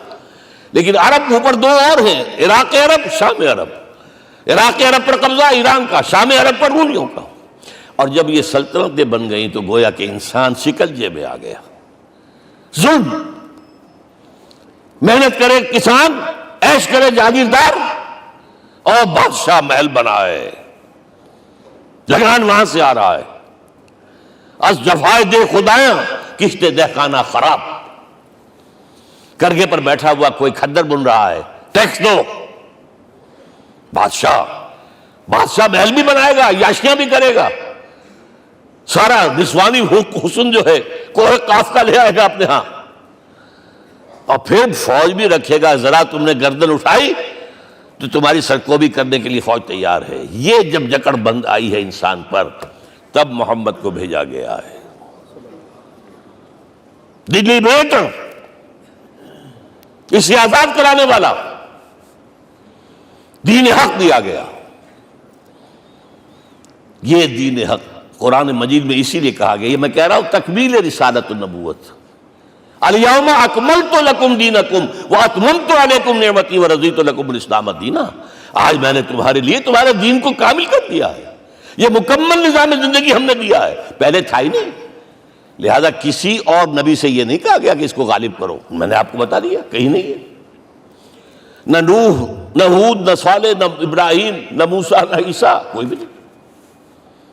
لیکن عرب اوپر 2 اور ہیں، عراق عرب، شام عرب۔ عراق عرب پر قبضہ ایران کا، شام عرب پر رومیوں کا۔ اور جب یہ سلطنتیں بن گئیں تو گویا کہ انسان شکنجے میں آ گیا۔ ظلم، محنت کرے کسان، عیش کرے جاگیردار، اور بادشاہ محل بنائے، لگان وہاں سے آ رہا ہے۔ از جفائے دے خدایاں کشتے دہقانہ خراب، کرگے پر بیٹھا ہوا کوئی کھدر بن رہا ہے، ٹیکس دو۔ بادشاہ محل بھی بنائے گا، عیاشیاں بھی کرے گا، سارا نسوانی حسن جو ہے کوہ قاف کا لے آئے گا اپنے ہاں، اور پھر فوج بھی رکھے گا، ذرا تم نے گردن اٹھائی تو تمہاری سرکوبی کرنے کے لیے فوج تیار ہے۔ یہ جب جکڑ بند آئی ہے انسان پر، تب محمد کو بھیجا گیا ہے۔ دلی بیٹ، اسے آزاد کرانے والا، دین حق دیا گیا۔ یہ دین حق قرآن مجید میں اسی لیے کہا گیا، یہ میں کہہ رہا ہوں تکمیل رسالت النبوت۔ الیوم اکملت لکم دینکم واتممت علیکم نعمتی ورضیت لکم الاسلام دینا۔ آج میں نے تمہارے لیے تمہارے دین کو کامل کر دیا ہے، یہ مکمل نظام زندگی ہم نے دیا ہے، پہلے تھا ہی نہیں۔ لہذا کسی اور نبی سے یہ نہیں کہا گیا کہ اس کو غالب کرو، میں نے آپ کو بتا دیا کہیں نہیں ہے، نہ نوح، نہ ہود، نہ صالح، نہ ابراہیم، نہ موسیٰ، نہ عیسیٰ، کوئی بھی نہیں۔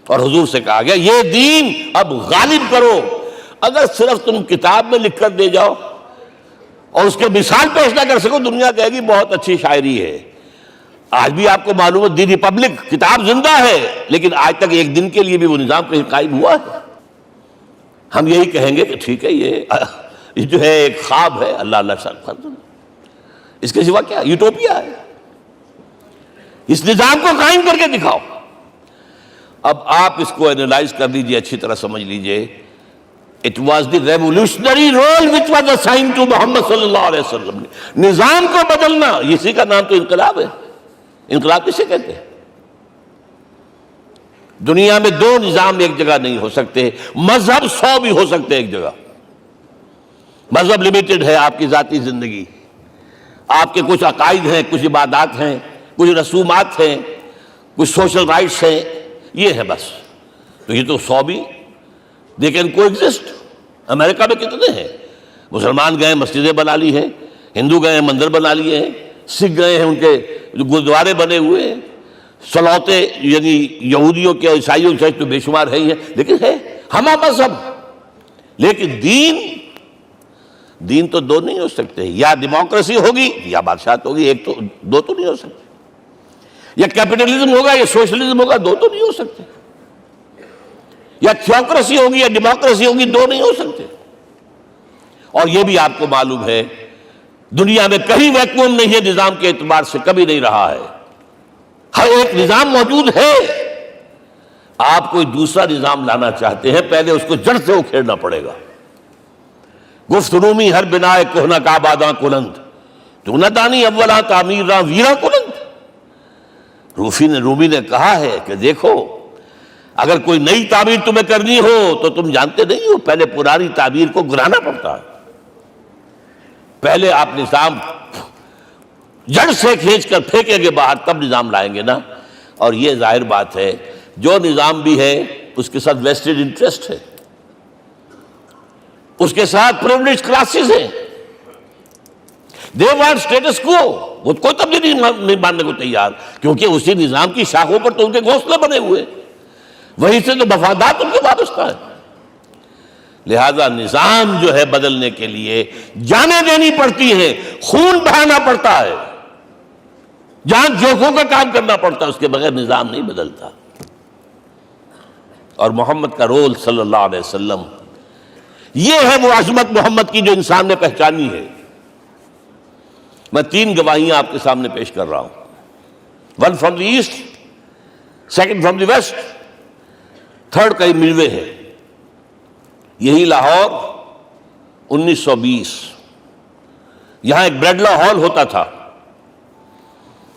اور حضور سے کہا گیا یہ دین اب غالب کرو۔ اگر صرف تم کتاب میں لکھ کر دے جاؤ اور اس کے مثال پیش نہ کر سکو، دنیا کہے گی بہت اچھی شاعری ہے، آج بھی آپ کو معلوم ہے دی ریپبلک کتاب زندہ ہے، لیکن آج تک ایک دن کے لیے بھی وہ نظام کہیں قائم ہوا ہے؟ ہم یہی کہیں گے کہ ٹھیک ہے، یہ جو ہے ایک خواب ہے، اللہ اللہ فرض، اس کے سوا کیا یوٹوپیا ہے؟ اس نظام کو قائم کر کے دکھاؤ۔ اب آپ اس کو اینالائز کر لیجئے، اچھی طرح سمجھ لیجئے۔ It was the revolutionary role which was assigned to محمد صلی اللہ علیہ وسلم۔ نظام کو بدلنا، اسی کا نام تو انقلاب ہے۔ انقلاب کسے کہتے ہیں؟ دنیا میں دو نظام ایک جگہ نہیں ہو سکتے، مذہب 100 بھی ہو سکتے ایک جگہ۔ مذہب لمیٹڈ ہے، آپ کی ذاتی زندگی، آپ کے کچھ عقائد ہیں، کچھ عبادات ہیں، کچھ رسومات ہیں، کچھ سوشل رائٹس ہیں، یہ ہے بس۔ تو یہ تو 100 بھی دے کین کو ایگزسٹ۔ امریکہ میں کتنے ہیں؟ مسلمان گئے مسجدیں بنا لی ہیں، ہندو گئے مندر بنا لیے ہیں، سکھ گئے ہیں ان کے گردوارے بنے ہوئے ہیں، سلوتے یعنی یہودیوں کے عیسائیوں کے تو بے شمار ہے ہی ہیں، لیکن ہے ہمہ مذہب۔ لیکن دین تو دو نہیں ہو سکتے، یا ڈیموکریسی ہوگی یا بادشاہت ہوگی، ایک تو دو تو نہیں ہو سکتے۔ یا کیپٹلزم ہوگا یا سوشلزم ہوگا، دو تو نہیں ہو سکتے۔ یا تھیوکریسی ہوگی یا ڈیموکریسی ہوگی، دو نہیں ہو سکتے۔ اور یہ بھی آپ کو معلوم ہے دنیا میں کہیں ویکیوم نہیں ہے نظام کے اعتبار سے، کبھی نہیں رہا ہے۔ ہر ایک نظام موجود ہے۔ آپ کوئی دوسرا نظام لانا چاہتے ہیں، پہلے اس کو جڑ سے اکھیڑنا پڑے گا۔ گفت رومی ہر بنائے کہنا کا باداں کلند، تو نہ دانی اولا تعمیر راں ویرا کلند۔ رومی نے کہا ہے کہ دیکھو، اگر کوئی نئی تعمیر تمہیں کرنی ہو تو تم جانتے نہیں ہو پہلے پرانی تعمیر کو گرانا پڑتا ہے۔ پہلے آپ نظام جڑ سے کھینچ کر پھینکیں گے باہر، تب نظام لائیں گے نا۔ اور یہ ظاہر بات ہے جو نظام بھی ہے اس کے ساتھ ویسٹڈ انٹرسٹ ہے، اس کے ساتھ پریولیجڈ کلاسز ہیں۔ دے وانٹ اسٹیٹس کو، وہ کوئی تبدیلی نہیں ماننے کو تیار، کیونکہ اسی نظام کی شاخوں پر تو ان کے گھونسلے بنے ہوئے، وہیں سے تو مفادات ان کے وابستہ ہے۔ لہذا نظام جو ہے بدلنے کے لیے جانیں دینی پڑتی ہیں، خون بہانا پڑتا ہے، جان جوکھوں کا کام کرنا پڑتا ہے، اس کے بغیر نظام نہیں بدلتا۔ اور محمد کا رول صلی اللہ علیہ وسلم، یہ ہے وہ عظمت محمد کی جو انسان نے پہچانی ہے۔ میں 3 گواہیاں آپ کے سامنے پیش کر رہا ہوں، 1 from the east, 2 from the west, 3 کئی ملوے ہیں۔ یہی لاہور 1920، یہاں ایک بریڈلا ہال ہوتا تھا،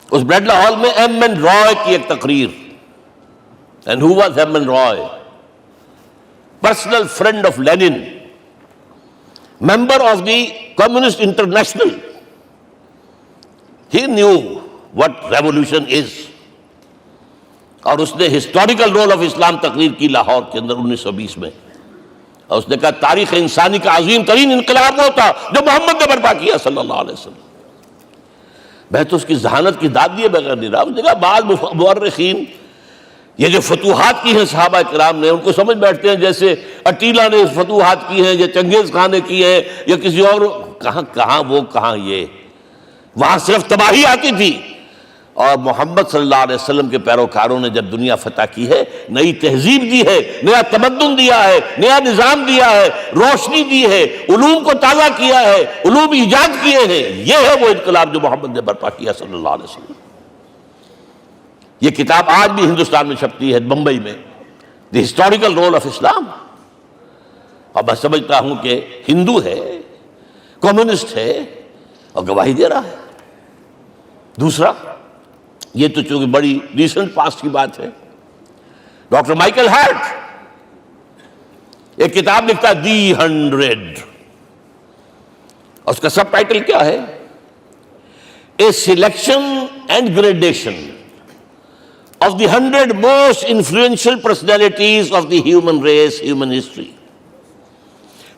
اس بریڈلا ہال میں ایم این رائے کی ایک تقریر۔ And who was M N Roy? Personal friend of Lenin, member of the Communist International. He knew what revolution is۔ اور اس نے ہسٹوریکل رول آف اسلام تقریر کی لاہور کے اندر 1920 میں، اور اس نے کہا تاریخ انسانی کا عظیم ترین انقلاب وہ تھا جو محمد نے برپا کیا صلی اللہ علیہ وسلم۔ میں تو اس کی ذہانت کی داد دیے بغیر نہیں رہا۔ اس نے کہا بعض مورخین یہ جو فتوحات کی ہیں صحابہ کرام نے، ان کو سمجھ بیٹھتے ہیں جیسے اٹیلا نے فتوحات کی ہیں یا چنگیز خان نے کی ہے یا کسی اور، کہاں وہ کہاں یہ، وہاں صرف تباہی آتی تھی۔ اور محمد صلی اللہ علیہ وسلم کے پیروکاروں نے جب دنیا فتح کی ہے، نئی تہذیب دی ہے، نیا تمدن دیا ہے، نیا نظام دیا ہے، روشنی دی ہے، علوم کو تازہ کیا ہے، علوم ایجاد کیے ہیں۔ یہ ہے وہ انقلاب جو محمد نے برپا کیا صلی اللہ علیہ وسلم۔ یہ کتاب آج بھی ہندوستان میں چھپتی ہے، بمبئی میں، دی ہسٹوریکل رول آف اسلام۔ اور میں سمجھتا ہوں کہ ہندو ہے، کمیونسٹ ہے اور گواہی دے رہا ہے۔ دوسرا، یہ تو چونکہ بڑی ریسنٹ پاسٹ کی بات ہے، ڈاکٹر مائیکل ہارٹ ایک کتاب لکھتا ہے دی 100، اور اس کا سب ٹائٹل کیا ہے؟ A selection and gradation of the 100 most influential personalities of the human race, human history.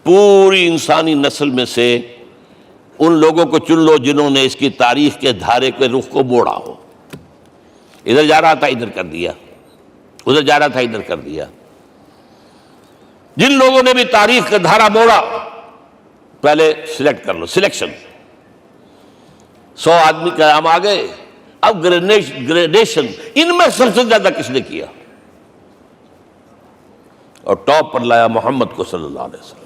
پوری انسانی نسل میں سے ان لوگوں کو چن لو جنہوں نے اس کی تاریخ کے دھارے کے رخ کو موڑا ہو۔ ادھر جا رہا تھا ادھر کر دیا، ادھر جا رہا تھا ادھر کر دیا۔ جن لوگوں نے بھی تاریخ کا دھارا موڑا، پہلے سلیکٹ کر لو، سلیکشن۔ 100 آدمی کا نام آ گئے، اب گریڈیشن ان میں سب سے زیادہ کس نے کیا؟ اور ٹاپ پر لایا محمد کو صلی اللہ علیہ وسلم.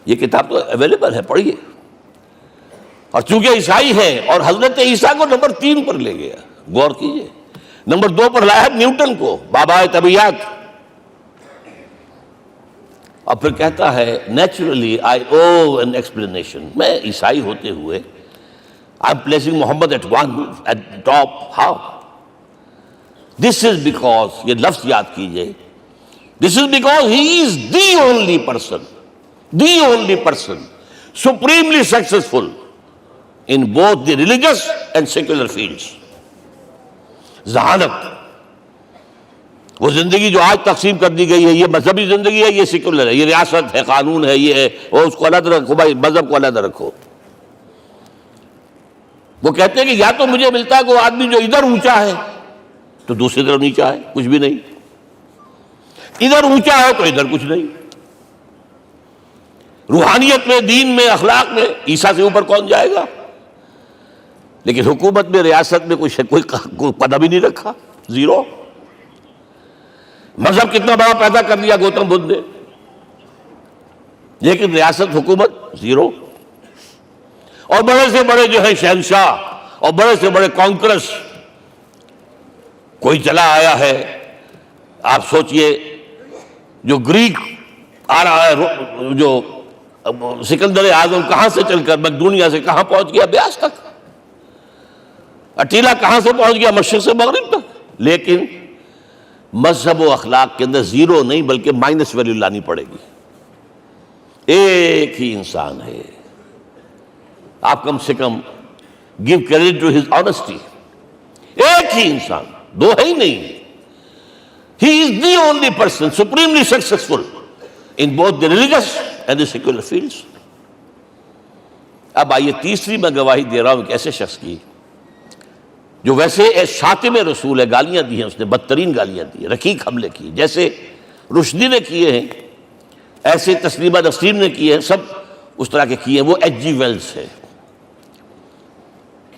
یہ کتاب تو اویلیبل ہے، پڑھیے. اور چونکہ عیسائی ہے اور حضرت عیسیٰ کو نمبر 3 پر لے گیا، غور کیجئے. نمبر 2 پر لایا نیوٹن کو، بابائے طبیعت. اور پھر کہتا ہے naturally I owe an explanation. میں عیسائی ہوتے ہوئے I am placing Muhammad at top. How? This is because, یہ لفظ یاد کیجئے، this is because he is the only person supremely successful in both the religious and secular fields. ذہانت، وہ زندگی جو آج تقسیم کر دی گئی ہے، یہ مذہبی زندگی ہے، یہ سیکولر ہے، یہ ریاست ہے، قانون ہے، یہ ہے، اور اس کو علیحدہ رکھو بھائی، مذہب کو علیحدہ رکھو. وہ کہتے ہیں کہ یا تو مجھے ملتا ہے کہ وہ آدمی جو ادھر اونچا ہے تو دوسری طرف نیچا ہے، کچھ بھی نہیں. ادھر اونچا ہے تو ادھر کچھ نہیں. روحانیت میں، دین میں، اخلاق میں عیسیٰ سے اوپر کون جائے گا؟ لیکن حکومت میں، ریاست میں کوئی پدہ بھی نہیں رکھا، زیرو. مذہب کتنا بڑا پیدا کر دیا گوتم بدھ نے، لیکن ریاست، حکومت زیرو. اور بڑے سے بڑے جو ہے شہنشاہ اور بڑے سے بڑے کانکرس کوئی چلا آیا ہے. آپ سوچئے جو گریک آ رہا ہے، جو سکندر اعظم کہاں سے چل کر مقدونیہ سے کہاں پہنچ گیا؟ بیاس تک. اٹیلا کہاں سے پہنچ گیا؟ مشرق سے مغرب تک. لیکن مذہب و اخلاق کے اندر زیرو نہیں بلکہ مائنس ویلیو لانی پڑے گی. ایک ہی انسان ہے، آپ کم سے کم give credit to his honesty. ایک ہی انسان، دو ہے ہی نہیں. He is the only person supremely successful in both the religious and the secular fields. اب آئیے تیسری میں گواہی دے رہا ہوں ایک ایسے شخص کی جو ویسے شاتم رسول ہے، گالیاں دی ہیں اس نے، بدترین گالیاں دی ہیں، رقیق حملے کیے، جیسے رشدی نے کیے ہیں، ایسے تسلیمہ نسرین نے کیے ہیں، سب اس طرح کے کیے ہیں. وہ ایچ جی ویلز ہے،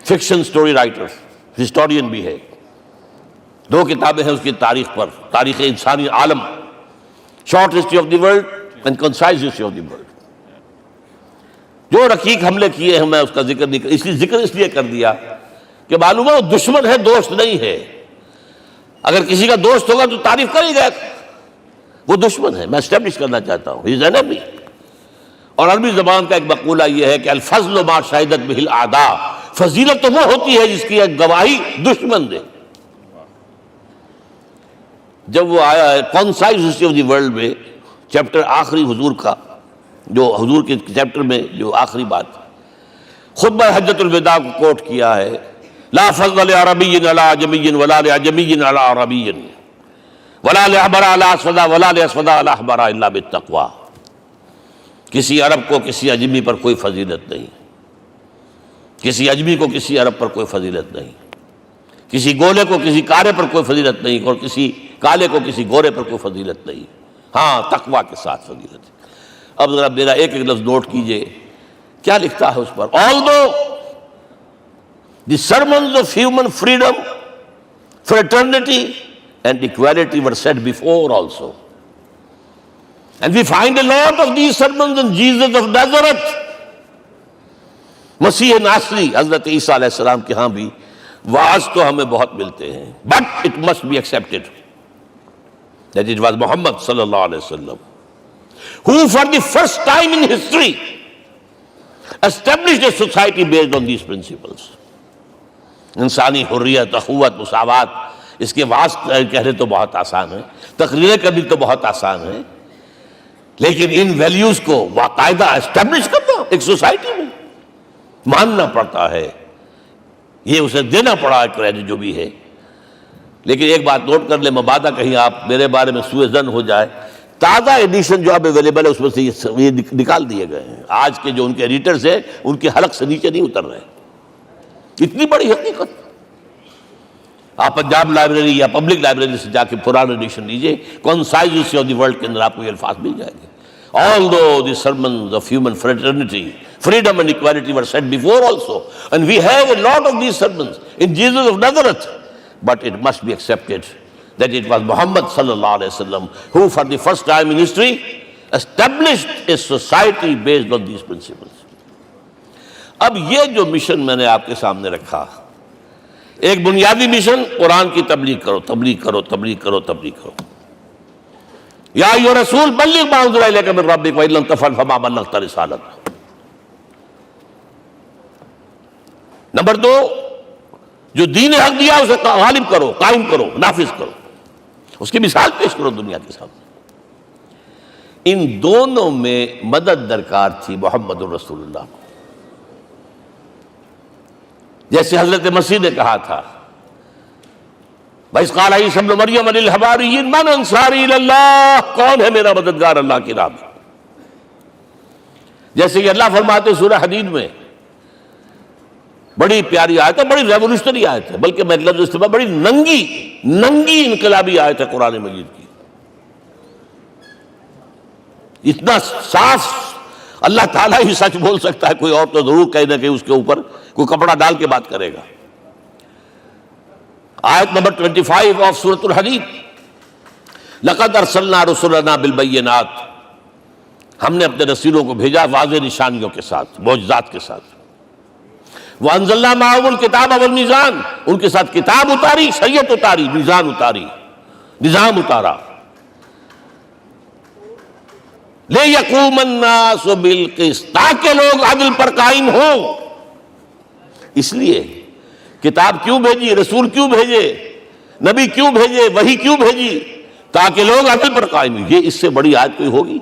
فکشن سٹوری رائٹر، ہسٹورین بھی ہے. 2 کتابیں ہیں اس کی تاریخ پر، تاریخ انسانی عالم، short history of the world and concise history of the world. جو رقیق حملے کیے ہیں میں اس کا ذکر نہیں کر، ذکر اس لیے کر دیا کہ معلوم ہے وہ دشمن ہے، دوست نہیں ہے. اگر کسی کا دوست ہوگا تو تعریف کر ہی گا. وہ دشمن ہے، میں اسٹیبلش کرنا چاہتا ہوں. He is enemy. اور عربی زبان کا ایک مقولہ یہ ہے کہ الفضل ما شہدت بہ الاعداء، فضیلت تو وہ ہوتی ہے جس کی گواہی دشمن دے. جب وہ آیا ہے concise history of the world میں، چیپٹر آخری حضور کا، جو حضور کے چیپٹر میں جو آخری بات خطبہ حجۃ الوداع کو کوٹ کیا ہے، لا فضل لعربی علی عجمی ولا لعجمی علی عربی ولا لأحمر علی اسود ولا لأسود علی احمر الا بالتقوی. کسی عرب کو کسی عجمی پر کوئی فضیلت نہیں، کسی عجمی کو کسی عرب پر کوئی فضیلت نہیں، کسی گولے کو کسی کالے پر کوئی فضیلت نہیں، اور کسی کالے کو کسی گورے پر کوئی فضیلت نہیں. ہاں، تقوی کے ساتھ فضیلت ہے. اب ذرا میرا ایک ایک لفظ نوٹ کیجئے، کیا لکھتا ہے اس پر. Although the sermons of human freedom, fraternity and equality were said before also, and we find a lot of these sermons in Jesus of Nazareth. مسیح ناصری حضرت عیسیٰ علیہ السلام کے ہاں بھی واعظ تو ہمیں بہت ملتے ہیں، but it must be accepted that it was Muhammad صلی اللہ علیہ وسلم who for the first time in history established a society based on these principles. انسانی حریت، اخوت، مساوات، اس کے واعظ کہنے تو بہت آسان ہے، تقریریں کرنی تو بہت آسان ہے، لیکن ان ویلیوز کو باقاعدہ اسٹیبلش کرنا ایک سوسائٹی میں ماننا پڑتا ہے. یہ اسے دینا پڑا کریڈٹ جو بھی ہے. لیکن ایک بات نوٹ کر لیں، مبادہ کہیں آپ میرے بارے میں سوء ظن ہو جائے، تازہ ایڈیشن جو اب اویلیبل ہے اس میں سے یہ نکال دیے گئے ہیں. آج کے جو ان کے ایڈیٹرز ہیں ان کے حلق سے نیچے نہیں اتر رہے. اتنی بڑی حقیقت. آپ پنجاب لائبریری یا پبلک لائبریری سے جا کے پرانا ایڈیشن لیجئے، concise history of the world کے اندر آپ کو یہ الفاظ مل جائیں گے. Although the sermons of human fraternity Freedom and equality were said before also. And we have a lot of these sermons in Jesus of Nazareth. But it must be accepted that it was Muhammad sallallahu alaihi wasallam who for the first time in history established a society based on these principles. اب یہ جو mission میں نے آپ کے سامنے رکھا، ایک بنیادی مشن قرآن کی تبلیغ کرو، تبلیغ کرو، تبلیغ کرو، تبلیغ کرو. یا ایھا رسول بلغ ما انزل الیک من ربک وان لم تفعل فما بلغت رسالتہ. نمبر 2، جو دین حق دیا اسے غالب کرو، قائم کرو، نافذ کرو، اس کی مثال پیش کرو دنیا کے سامنے. ان دونوں میں مدد درکار تھی محمد الرسول اللہ کو. جیسے حضرت مسیح نے کہا تھا، وَإِذْ قَالَ عِيسَىٰ ابْنُ مَرْيَمَ لِلْحَوَارِيِّينَ مَنْ أَنصَارِي إِلَى اللَّهِ، کون ہے میرا مددگار اللہ کی راہ میں. جیسے کہ اللہ فرماتے سورہ حدید میں، بڑی پیاری آیت ہے، بڑی ریولوشنری آیت ہے، بلکہ میں لفظ استعمال بڑی ننگی انقلابی آیت ہے قرآن مجید کی. اتنا صاف اللہ تعالیٰ ہی سچ بول سکتا ہے، کوئی اور تو ضرور کہیں نہ کہیں اس کے اوپر کوئی کپڑا ڈال کے بات کرے گا. آیت نمبر 25 آف سورۃ الحدید، لقد ارسلنا رسلنا بالبینات، ہم نے اپنے رسولوں کو بھیجا واضح نشانیوں کے ساتھ، معجزات کے ساتھ. وانزلنا معهم الکتاب والمیزان، ان کے ساتھ کتاب اتاری، شریعت اتاری، میزان اتاری، نظام اتارا. لِیَقُومَ النَّاسُ بِالْقِسْطِ، تاکہ لوگ عدل پر قائم ہوں. اس لیے کتاب کیوں بھیجی، رسول کیوں بھیجے، نبی کیوں بھیجے، وحی کیوں بھیجی؟ تاکہ لوگ عدل پر قائم ہوں. یہ اس سے بڑی آیت کوئی ہوگی؟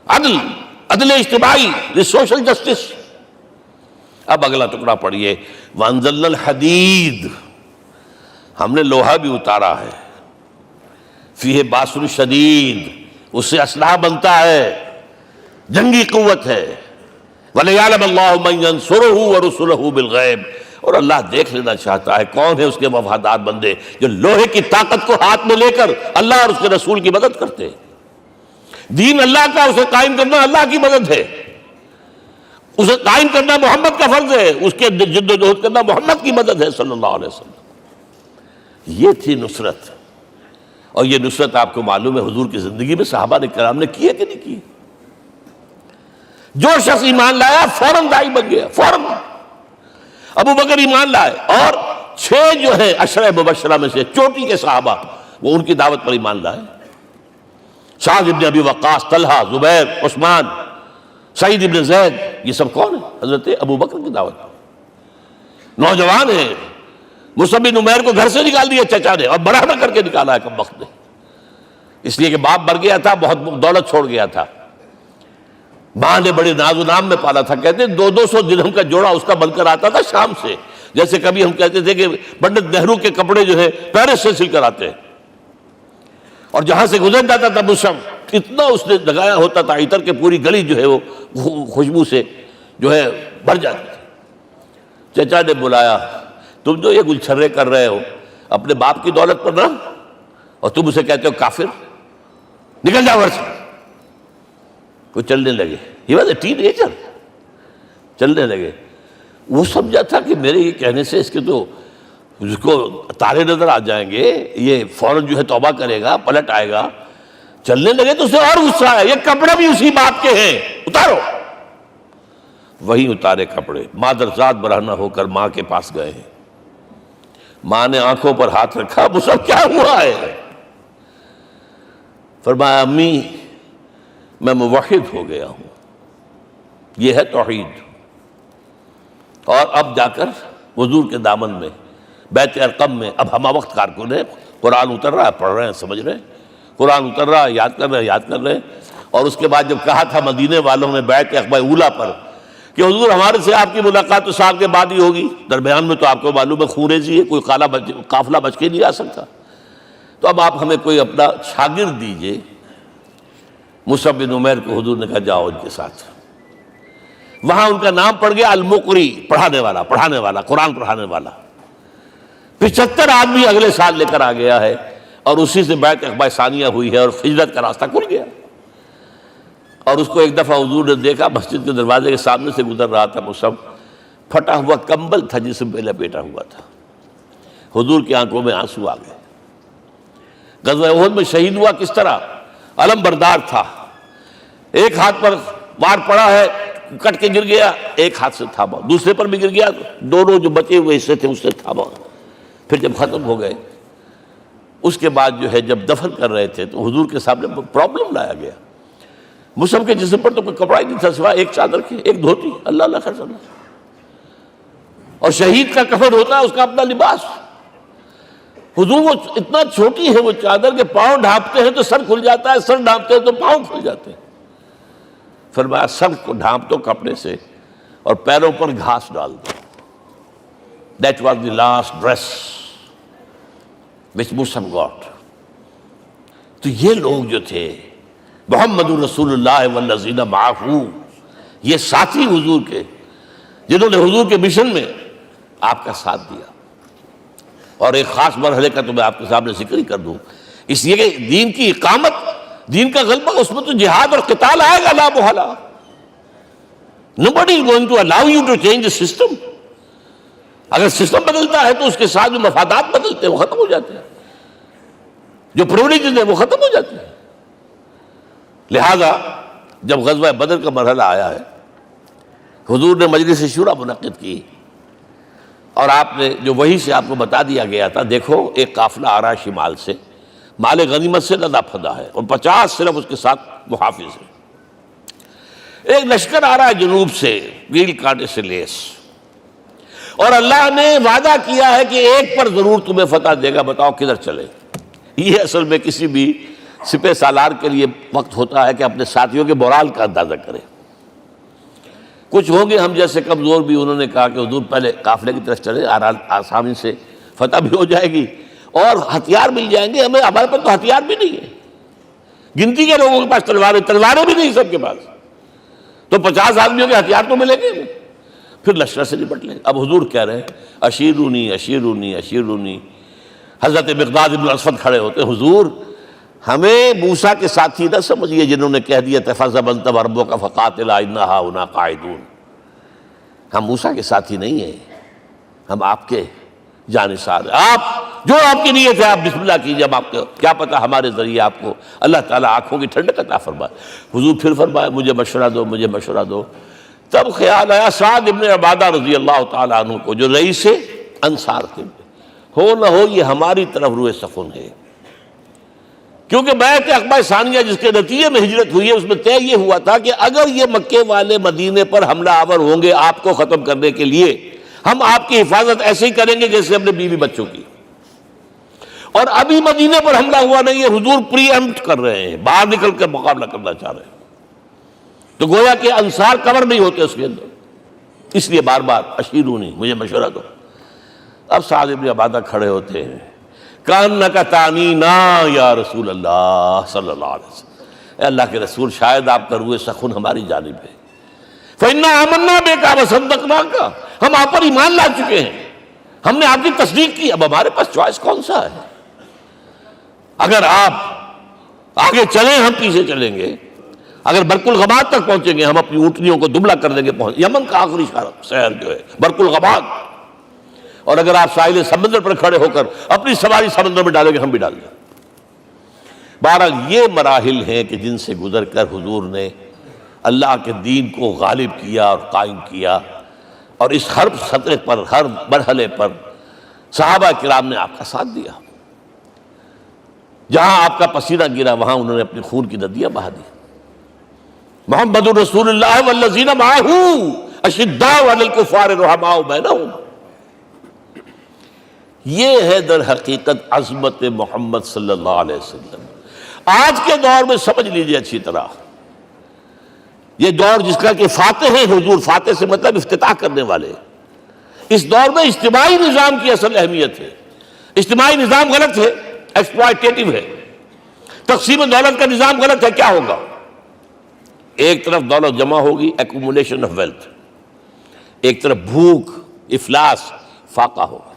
عدل اجتماعی، سوشل جسٹس. اب اگلا ٹکڑا پڑھیے، وَأَنزَلْنَا الْحَدِيدَ، ہم نے لوہا بھی اتارا ہے، فِيهِ بَأْسٌ شَدِيدٌ، اس سے اسلحہ بنتا ہے، جنگی قوت ہے. وَلِيَعْلَمَ اللَّهُ مَن يَنصُرُهُ وَرُسُلَهُ بِالْغَيْبِ، اور اللہ دیکھ لینا چاہتا ہے کون ہے اس کے وفادار بندے جو لوہے کی طاقت کو ہاتھ میں لے کر اللہ اور اس کے رسول کی مدد کرتے ہیں. دین اللہ کا، اسے قائم کرنا اللہ کی مدد ہے، اسے قائم کرنا محمد کا فرض ہے، اس کے جد و جہد کرنا محمد کی مدد ہے صلی اللہ علیہ وسلم. یہ تھی نصرت. اور یہ نصرت آپ کو معلوم ہے حضور کی زندگی میں صحابہ نے کرام نے کی ہے کہ نہیں کی؟ جو شخص ایمان لایا فوراً داعی بن گیا، فوراً. ابو بکر ایمان لائے، اور 6 جو ہیں عشرہ مبشرہ میں سے چوٹی کے صحابہ، وہ ان کی دعوت پر ایمان لائے. سعد ابن ابی وقاص، طلحہ، زبیر، عثمان، سعید ابن زید، یہ سب کون ہیں؟ حضرت ابو بکر کی دعوت. نوجوان ہیں، مصعب بن عمیر کو گھر سے نکال دیا چچا نے، اور بڑا کر کے نکالا ہے کم وقت نے، اس لیے کہ باپ مر گیا تھا، بہت دولت چھوڑ گیا تھا. ماں نے بڑے ناز و نام میں پالا تھا. کہتے ہیں 200 درہم کا جوڑا اس کا بن کر آتا تھا شام سے. جیسے کبھی ہم کہتے تھے کہ پنڈت نہرو کے کپڑے جو ہے پیرس سے سل کر آتے ہیں، اور جہاں سے گزر جاتا تھا مصعب، اتنا اس نے لگایا ہوتا تھا عطر کے پوری گلی جو ہے وہ خوشبو سے جو ہے بھر جاتی تھی. چچا نے بلایا، تم جو یہ گلچھرے کر رہے ہو اپنے باپ کی دولت پر نہ، اور تم اسے کہتے ہو کافر، نکل جاؤ گھر سے. وہ چلنے لگے. He was a teenager. چلنے لگے. وہ سمجھا تھا کہ میرے یہ کہنے سے اس کے تو اس کو تارے نظر آ جائیں گے، یہ فوراً جو ہے توبہ کرے گا، پلٹ آئے گا. چلنے لگے تو اسے اور غصہ آیا، یہ کپڑے بھی اسی باپ کے ہیں، اتارو. وہی اتارے کپڑے، مادرزاد برہنہ ہو کر ماں کے پاس گئے ہیں. ماں نے آنکھوں پر ہاتھ رکھا، وہ سب کیا ہوا ہے؟ فرمایا امی میں موحد ہو گیا ہوں، یہ ہے توحید. اور اب جا کر حضور کے دامن میں بیت ارقم میں اب ہمہ وقت کارکن ہے، قرآن اتر رہا ہے، پڑھ رہے ہیں، سمجھ رہے ہیں، قرآن اتر رہا ہے، یاد کر رہے ہیں. اور اس کے بعد جب کہا تھا مدینے والوں نے بیعت عقبہ اولیٰ پر کہ حضور ہمارے سے آپ کی ملاقات تو سال کے بعد ہی ہوگی، درمیان میں تو آپ کو معلوم ہے خوریزی ہے، کوئی قافلہ بچ کے نہیں آ سکتا، تو اب آپ ہمیں کوئی اپنا شاگرد دیجئے. مصعب بن عمیر کو حضور نے کہا جاؤ ان کے ساتھ. وہاں ان کا نام پڑ گیا المقری، پڑھانے والا، قرآن پڑھانے والا. 75 آدمی اگلے سال لے کر آ گیا ہے، اور اسی سے بیعت عقبہ ثانیہ ہوئی ہے، اور ہجرت کا راستہ کھل گیا. اور اس کو ایک دفعہ حضور نے دیکھا، مسجد کے دروازے کے سامنے سے گزر رہا تھا مصعب، پھٹا ہوا کمبل تھا جس میں لپیٹا ہوا تھا۔ حضور کی آنکھوں میں آنسو آ گئے۔ غزوہ احد میں شہید ہوا کس طرح؟ علم بردار تھا، ایک ہاتھ پر وار پڑا ہے، کٹ کے گر گیا، ایک ہاتھ سے تھاما، دوسرے پر بھی گر گیا، دونوں جو بچے ہوئے حصے تھے اس سے تھاما۔ پھر جب ختم ہو گئے، اس کے بعد جو ہے جب دفن کر رہے تھے تو حضور کے سامنے پرابلم لایا گیا۔ مصعب کے جسم پر تو کوئی کپڑا ہی نہیں تھا سوائے ایک چادر کے، ایک دھوتی، اللہ اللہ خیر صلی اللہ۔ اور شہید کا کفن ہوتا ہے اس کا اپنا لباس۔ حضور وہ اتنا چھوٹی ہے وہ چادر کہ پاؤں ڈھانپتے ہیں تو سر کھل جاتا ہے، سر ڈھانپتے ہیں تو پاؤں کھل جاتے ہیں۔ فرمایا سر کو ڈھانپ دو کپڑے سے اور پیروں پر گھاس ڈال دو۔ That was the last dress which Musab got۔ تو یہ لوگ جو تھے محمد رسول اللہ والذین معہ، یہ ساتھی حضور کے جنہوں نے حضور کے مشن میں آپ کا ساتھ دیا۔ اور ایک خاص مرحلے کا تو میں آپ کے سامنے ذکر ہی کر دوں، اس لیے کہ دین کی اقامت، دین کا غلبہ، اس میں تو جہاد اور قتال آئے گا لا محالہ۔ Nobody is going to allow you to change the system۔ اگر سسٹم بدلتا ہے تو اس کے ساتھ جو مفادات بدلتے ہیں وہ ختم ہو جاتے ہیں، جو پرولیجز ہیں وہ ختم ہو جاتے ہیں۔ لہذا جب غزوہ بدر کا مرحلہ آیا ہے، حضور نے مجلس شورا منعقد کی، اور آپ نے جو وحی سے آپ کو بتا دیا گیا تھا، دیکھو ایک قافلہ آ رہا ہے شمال سے، مال غنیمت سے لدا پھدا ہے، اور 50 صرف اس کے ساتھ محافظ ہیں۔ ایک لشکر آ رہا ہے جنوب سے، ویل کانٹے سے لیس، اور اللہ نے وعدہ کیا ہے کہ ایک پر ضرور تمہیں فتح دے گا، بتاؤ کدھر چلے۔ یہ اصل میں کسی بھی سپہ سالار کے لیے وقت ہوتا ہے کہ اپنے ساتھیوں کے مورال کا اندازہ کرے۔ کچھ ہوں گے ہم جیسے کمزور بھی، انہوں نے کہا کہ حضور پہلے قافلے کی طرف چلے، آسانی سے فتح بھی ہو جائے گی اور ہتھیار مل جائیں گے ہمیں، ہمارے پاس تو ہتھیار بھی نہیں ہے، گنتی کے لوگوں کے پاس تلواریں بھی نہیں سب کے پاس، تو 50 آدمیوں کے ہتھیار تو ملیں گے، پھر لشکر سے نپٹ لیں۔ اب حضور کہہ رہے ہیں اشیرونی اشیرونی اشیرونی۔ حضرت مقداد بن اسود کھڑے ہوتے ہیں، حضور ہمیں موسیٰ کے ساتھی نہ سمجھیے جنہوں نے کہہ دیا فَاذْهَبْ أَنْتَ وَرَبُّكَ فَقَاتِلَا إِنَّا هَاهُنَا قَاعِدُونَ۔ ہم موسیٰ کے ساتھی نہیں ہیں، ہم آپ کے جانثار ہیں، آپ جو آپ کی نیت ہے آپ بسم اللہ کیجیے، اب آپ کو کیا پتا ہمارے ذریعے آپ کو اللہ تعالیٰ آنکھوں کی ٹھنڈک عطا فرمائے۔ حضور پھر فرمائے مجھے مشورہ دو، مجھے مشورہ دو۔ تب خیال آیا سعد ابن عبادہ رضی اللہ تعالیٰ عنہ کو، جو رئیس انصار تھے، ہو نہ ہو یہ ہماری طرف روئے سخن ہے، کیونکہ بیعت عقبہ ثانیہ جس کے نتیجے میں ہجرت ہوئی ہے اس میں طے یہ ہوا تھا کہ اگر یہ مکے والے مدینے پر حملہ آور ہوں گے آپ کو ختم کرنے کے لیے، ہم آپ کی حفاظت ایسے ہی کریں گے جیسے اپنے بیوی بچوں کی۔ اور ابھی مدینے پر حملہ ہوا نہیں ہے، حضور پری ایمپٹ کر رہے ہیں، باہر نکل کر مقابلہ کرنا چاہ رہے ہیں، تو گویا کہ انصار کور نہیں ہوتے اس کے اندر، اس لیے بار بار اشیرونی، مجھے مشورہ دو۔ اب سعد بن عبادہ کھڑے ہوتے ہیں، کأنک تعنینا یا رسول اللہ صلی اللہ علیہ وسلم، اے اللہ کے رسول شاید آپ کا روئے سخن ہماری جانب ہے، فإنا آمنا بک وصدقناک، ہم آپ پر ایمان لا چکے ہیں، ہم نے آپ کی تصدیق کی، اب ہمارے پاس چوائس کون سا ہے؟ اگر آپ آگے چلیں ہم پیچھے چلیں گے، اگر برق الغماد تک پہنچیں گے ہم اپنی اونٹنیوں کو دبلا کر دیں گے، یمن کا آخری شہر جو ہے برق الغماد، اور اگر آپ ساحل سمندر پر کھڑے ہو کر اپنی سواری سمندر میں ڈالیں گے ہم بھی ڈال دیں۔ بہرحال یہ مراحل ہیں کہ جن سے گزر کر حضور نے اللہ کے دین کو غالب کیا اور قائم کیا، اور اس ہر سطح پر، ہر مرحلے پر صحابہ کرام نے آپ کا ساتھ دیا، جہاں آپ کا پسینہ گرا وہاں انہوں نے اپنی خون کی ندیاں بہا دی۔ محمد رسول اللہ والذین معہ اشداء علی الکفار رحماء بینہم، یہ ہے در حقیقت عظمت محمد صلی اللہ علیہ وسلم۔ آج کے دور میں سمجھ لیجیے اچھی طرح، یہ دور جس کا کہ فاتح ہے حضور، فاتح سے مطلب افتتاح کرنے والے، اس دور میں اجتماعی نظام کی اصل اہمیت ہے۔ اجتماعی نظام غلط ہے، ایکسپلائٹیٹو ہے، تقسیم دولت کا نظام غلط ہے، کیا ہوگا؟ ایک طرف دولت جمع ہوگی، ایکومولیشن آف ویلتھ، ایک طرف بھوک، افلاس، فاقہ ہوگا۔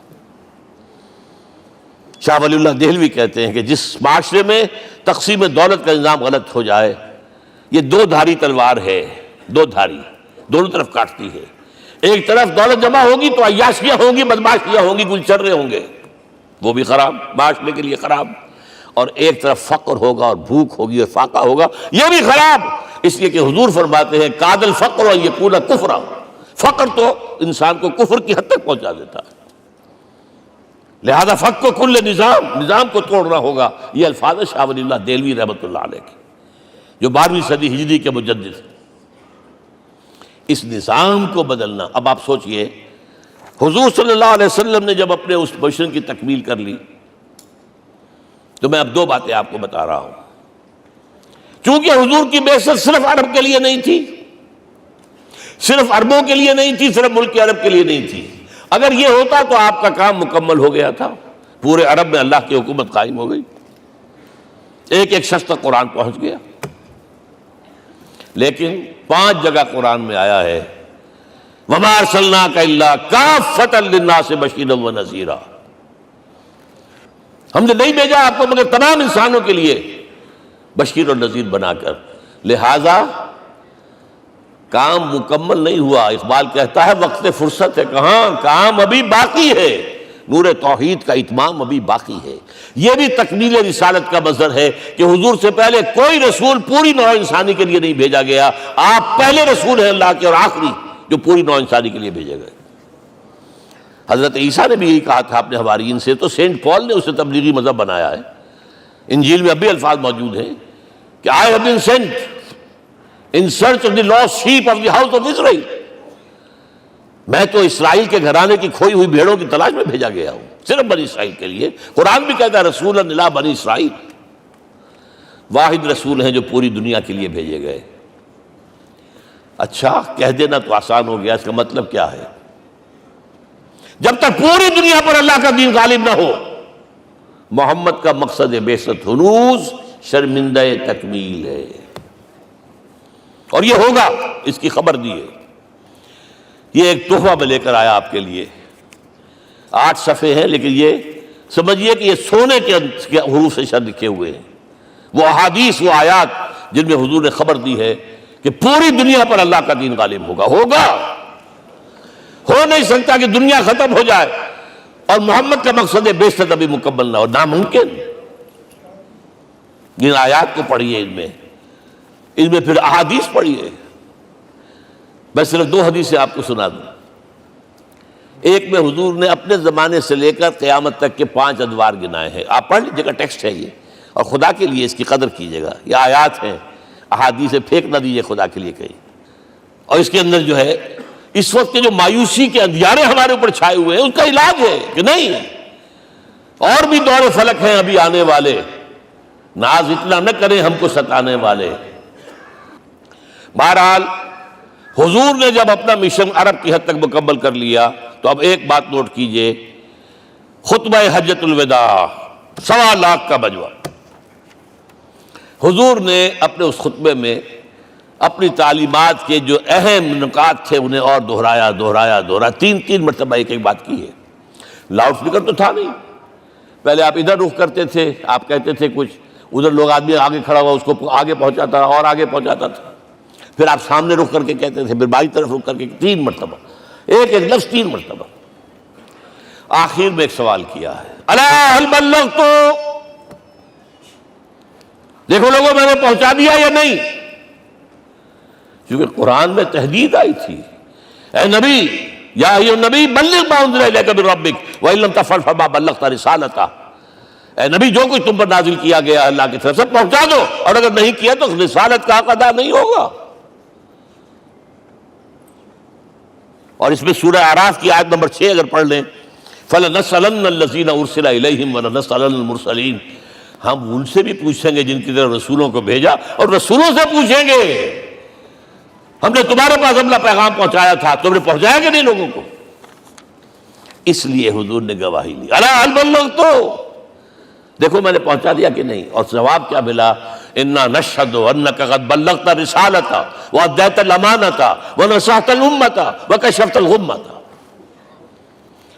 شاہ ولی اللہ دہلوی کہتے ہیں کہ جس معاشرے میں تقسیم دولت کا نظام غلط ہو جائے یہ دو دھاری تلوار ہے، دو دھاری، دونوں طرف کاٹتی ہے۔ ایک طرف دولت جمع ہوگی تو عیاشیاں ہوں گی، بدماشیاں ہوں گی، گلچرے ہوں گے، وہ بھی خراب، معاشرے کے لیے خراب۔ اور ایک طرف فقر ہوگا اور بھوک ہوگی اور فاقہ ہوگا، یہ بھی خراب۔ اس لیے کہ حضور فرماتے ہیں کاد الفقر و یکون کفرا، فقر تو انسان کو کفر کی حد تک پہنچا دیتا ہے، لہذا فق کو کل نظام کو توڑنا ہوگا۔ یہ الفاظ شاہ ولی اللہ دہلوی رحمۃ اللہ علیہ کے، جو 12ویں صدی ہجری کے مجدد ہیں۔ اس نظام کو بدلنا، اب آپ سوچئے حضور صلی اللہ علیہ وسلم نے جب اپنے اس مشن کی تکمیل کر لی، تو میں اب دو باتیں آپ کو بتا رہا ہوں۔ چونکہ حضور کی بعثت صرف عرب کے لیے نہیں تھی، صرف عربوں کے لیے نہیں تھی، صرف ملک عرب کے لیے نہیں تھی۔ اگر یہ ہوتا تو آپ کا کام مکمل ہو گیا تھا، پورے عرب میں اللہ کی حکومت قائم ہو گئی، ایک ایک شخص تک قرآن پہنچ گیا۔ لیکن 5 جگہ قرآن میں آیا ہے وَمَا أَرْسَلْنَاكَ إِلَّا كَافَّةً لِلنَّاسِ بَشِيرًا وَنَذِيرًا، ہم نے نہیں بھیجا آپ کو مگر تمام انسانوں کے لیے بشیر اور نذیر بنا کر۔ لہذا کام مکمل نہیں ہوا۔ اقبال کہتا ہے وقت فرصت ہے کہاں، کام ابھی باقی ہے، نور توحید کا اتمام ابھی باقی ہے۔ یہ بھی تکمیل رسالت کا مظہر ہے کہ حضور سے پہلے کوئی رسول پوری نوع انسانی کے لیے نہیں بھیجا گیا، آپ پہلے رسول ہیں اللہ کے اور آخری جو پوری نوع انسانی کے لیے بھیجے گئے۔ حضرت عیسیٰ نے بھی یہی کہا تھا اپنے حوارین سے، تو سینٹ پال نے اسے تبلیغی مذہب بنایا ہے۔ انجیل میں اب بھی الفاظ موجود ہیں کہ I have been sent in search of the lost sheep of the house of Israel، میں تو اسرائیل کے گھرانے کی کھوئی ہوئی بھیڑوں کی تلاش میں بھیجا گیا ہوں، صرف بنی اسرائیل کے لیے۔ قرآن بھی کہتا ہے رسولا الی بنی اسرائیل، واحد رسول ہیں جو پوری دنیا کے لیے بھیجے گئے۔ اچھا کہہ دینا تو آسان ہو گیا، اس کا مطلب کیا ہے؟ جب تک پوری دنیا پر اللہ کا دین غالب نہ ہو، محمد کا مقصد بعثت ہنوز شرمندہ تکمیل ہے، اور یہ ہوگا، اس کی خبر دی ہے۔ یہ ایک تحفہ میں لے کر آیا آپ کے لیے، 8 صفحے ہیں، لیکن یہ سمجھیے کہ یہ سونے کے حروف سے شر لکھے ہوئے ہیں، وہ احادیث، وہ آیات جن میں حضور نے خبر دی ہے کہ پوری دنیا پر اللہ کا دین غالب ہوگا۔ ہو نہیں سکتا کہ دنیا ختم ہو جائے اور محمد کا مقصد بعثت ابھی مکمل نہ ہو، ناممکن۔ ان آیات کو پڑھیے، ان میں پھر احادیث پڑھیے۔ میں صرف 2 حدیثیں آپ کو سنا دوں۔ ایک میں حضور نے اپنے زمانے سے لے کر قیامت تک کے 5 ادوار گنائے ہیں، آپ پڑھ لیجیے گا، ٹیکسٹ ہے یہ، اور خدا کے لیے اس کی قدر کیجیے گا، یہ آیات ہیں، احادیثیں پھینک نہ دیجیے خدا کے لیے کہیں۔ اور اس کے اندر جو ہے اس وقت کے جو مایوسی کے اندھیارے ہمارے اوپر چھائے ہوئے ہیں، اس کا علاج ہے کہ نہیں، اور بھی دور فلک ہیں ابھی آنے والے، ناز اتنا نہ کریں ہم کو ستانے والے۔ بہرحال حضور نے جب اپنا مشن عرب کی حد تک مکمل کر لیا تو اب ایک بات نوٹ کیجئے، خطبہ حجۃ الوداع 1.25 لاکھ کا بجوا، حضور نے اپنے اس خطبے میں اپنی تعلیمات کے جو اہم نکات تھے انہیں اور دہرایا 3 مرتبہ ایک بات کی ہے۔ لاؤڈ سپیکر تو تھا نہیں، پہلے آپ ادھر رخ کرتے تھے، آپ کہتے تھے کچھ، ادھر لوگ آدمی آگے کھڑا ہوا اس کو آگے پہنچاتا اور آگے پہنچاتا تھا، پھر آپ سامنے رخ کر کے کہتے تھے، پھر بائیں طرف رخ کر کے 3 مرتبہ، ایک لفظ 3 مرتبہ۔ آخر میں ایک سوال کیا ہے، الا هل بلغت، دیکھو لوگوں میں نے پہنچا دیا یا نہیں؟ کیونکہ قرآن میں تحدید آئی تھی، اے نبی، یا ایھا النبی بلغ ما انزل الیک من ربک وان لم تفعل فما بلغت رسالتہ، اے نبی جو کچھ تم پر نازل کیا گیا اللہ کی طرف سے پہنچا دو، اور اگر نہیں کیا تو رسالت کا حق ادا نہیں ہوگا۔ اور اس میں سورہ اعراف کی آیت نمبر 6 اگر پڑھ لیں، فَلَنَسْأَلَنَّ الَّذِينَ أُرْسِلَ إِلَيْهِمْ وَلَنَسْأَلَنَّ الْمُرْسَلِينَ، ہم ان سے بھی پوچھیں گے جن کی طرف رسولوں کو بھیجا، اور رسولوں سے پوچھیں گے ہم نے تمہارے پاس اپنا پیغام پہنچایا تھا، تم نے پہنچایا کہ نہیں لوگوں کو؟ اس لیے حضور نے گواہی لی، الا هل بلغت، دیکھو میں نے پہنچا دیا کہ نہیں؟ اور جواب کیا ملا؟ انا نشہد انک قد بلغت رسالۃ وادیت الامانۃ ونصحت الامۃ وکشفت الغمۃ،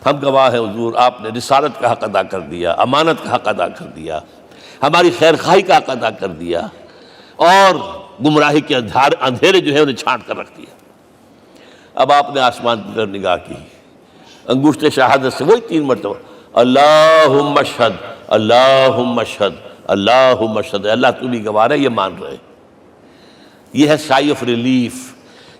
ہم گواہ ہیں حضور آپ نے رسالت کا حق ادا کر دیا، امانت کا حق ادا کر دیا، ہماری خیر خواہی کا حق ادا کر دیا، اور گمراہی کے اندھیرے جو ہے انہیں چھانٹ کر رکھ دیا۔ اب آپ نے آسمان کی طرف نگاہ کی، انگشت شہادت سے وہی 3 مرتبہ اللہم اشہد اللہم اشہد اللہم اشہد، اللہ تو بھی گواہ ہے، یہ مان رہے۔ یہ ہے سائی آف ریلیف،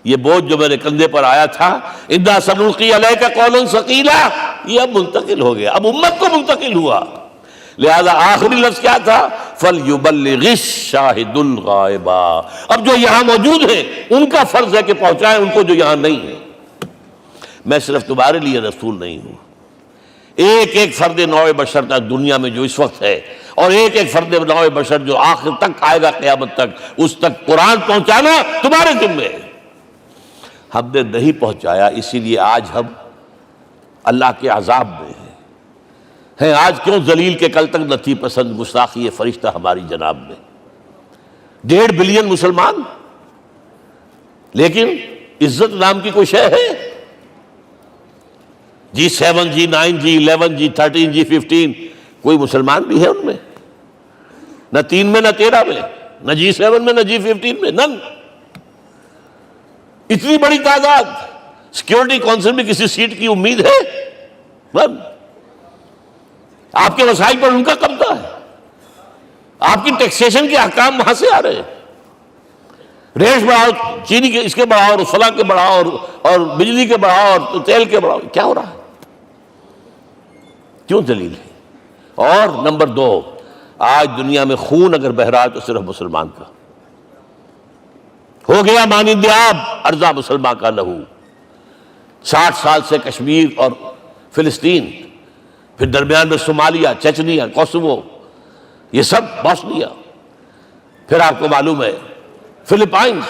یہ بوجھ جو میرے کندھے پر آیا تھا اِنَّا سَنُلْقِي عَلَيْكَ قَوْلًا ثَقِيلًا، یہ اب منتقل ہو گیا، اب امت کو منتقل ہوا۔ لہذا آخری لفظ کیا تھا؟ فَلْيُبَلِّغِ الشَّاهِدُ الْغَائِبَ، اب جو یہاں موجود ہیں ان کا فرض ہے کہ پہنچائیں ان کو جو یہاں نہیں ہے۔ میں صرف تمہارے لیے رسول نہیں ہوں، ایک ایک فرد نوع بشر تک دنیا میں جو اس وقت ہے، اور ایک ایک فرد نوع بشر جو آخر تک آئے گا قیامت تک، اس تک قرآن پہنچانا تمہارے ذمہ ہے۔ ہم نے نہیں پہنچایا، اسی لیے آج ہم اللہ کے عذاب میں ہیں۔ آج کیوں ذلیل کے کل تک نہ تھی پسند گستاخی فرشتہ ہماری جناب میں؟ 1.5 بلین مسلمان، لیکن عزت نام کی کوئی شے ہے؟ G7 G9 G11 G13 G15 کوئی مسلمان بھی ہے ان میں؟ نہ 3 میں نہ 13 میں، نہ G7 میں نہ G15 میں، نن۔ اتنی بڑی تعداد، سیکیورٹی کونسل میں کسی سیٹ کی امید ہے؟ بن آپ کے وسائل پر ان کا قبضہ ہے، آپ کی ٹیکسیشن کے احکام وہاں سے آ رہے ہیں۔ ریٹ بڑھاؤ، چینی کے اس کے بڑھاؤ، اور فلاں کے بڑھاؤ، اور بجلی کے بڑھاؤ، اور تیل کے بڑھاؤ، کیا ہو رہا ہے؟ کیوں دلیل ہے؟ اور نمبر 2، آج دنیا میں خون اگر بہ رہا ہے تو صرف مسلمان کا ہو گیا، مانند آب ارضا مسلمان کا لہو۔ 60 سال سے کشمیر اور فلسطین، پھر درمیان میں صومالیہ، چچنیا، کوسوو، یہ سب بوسنیا، پھر آپ کو معلوم ہے فلپائنز،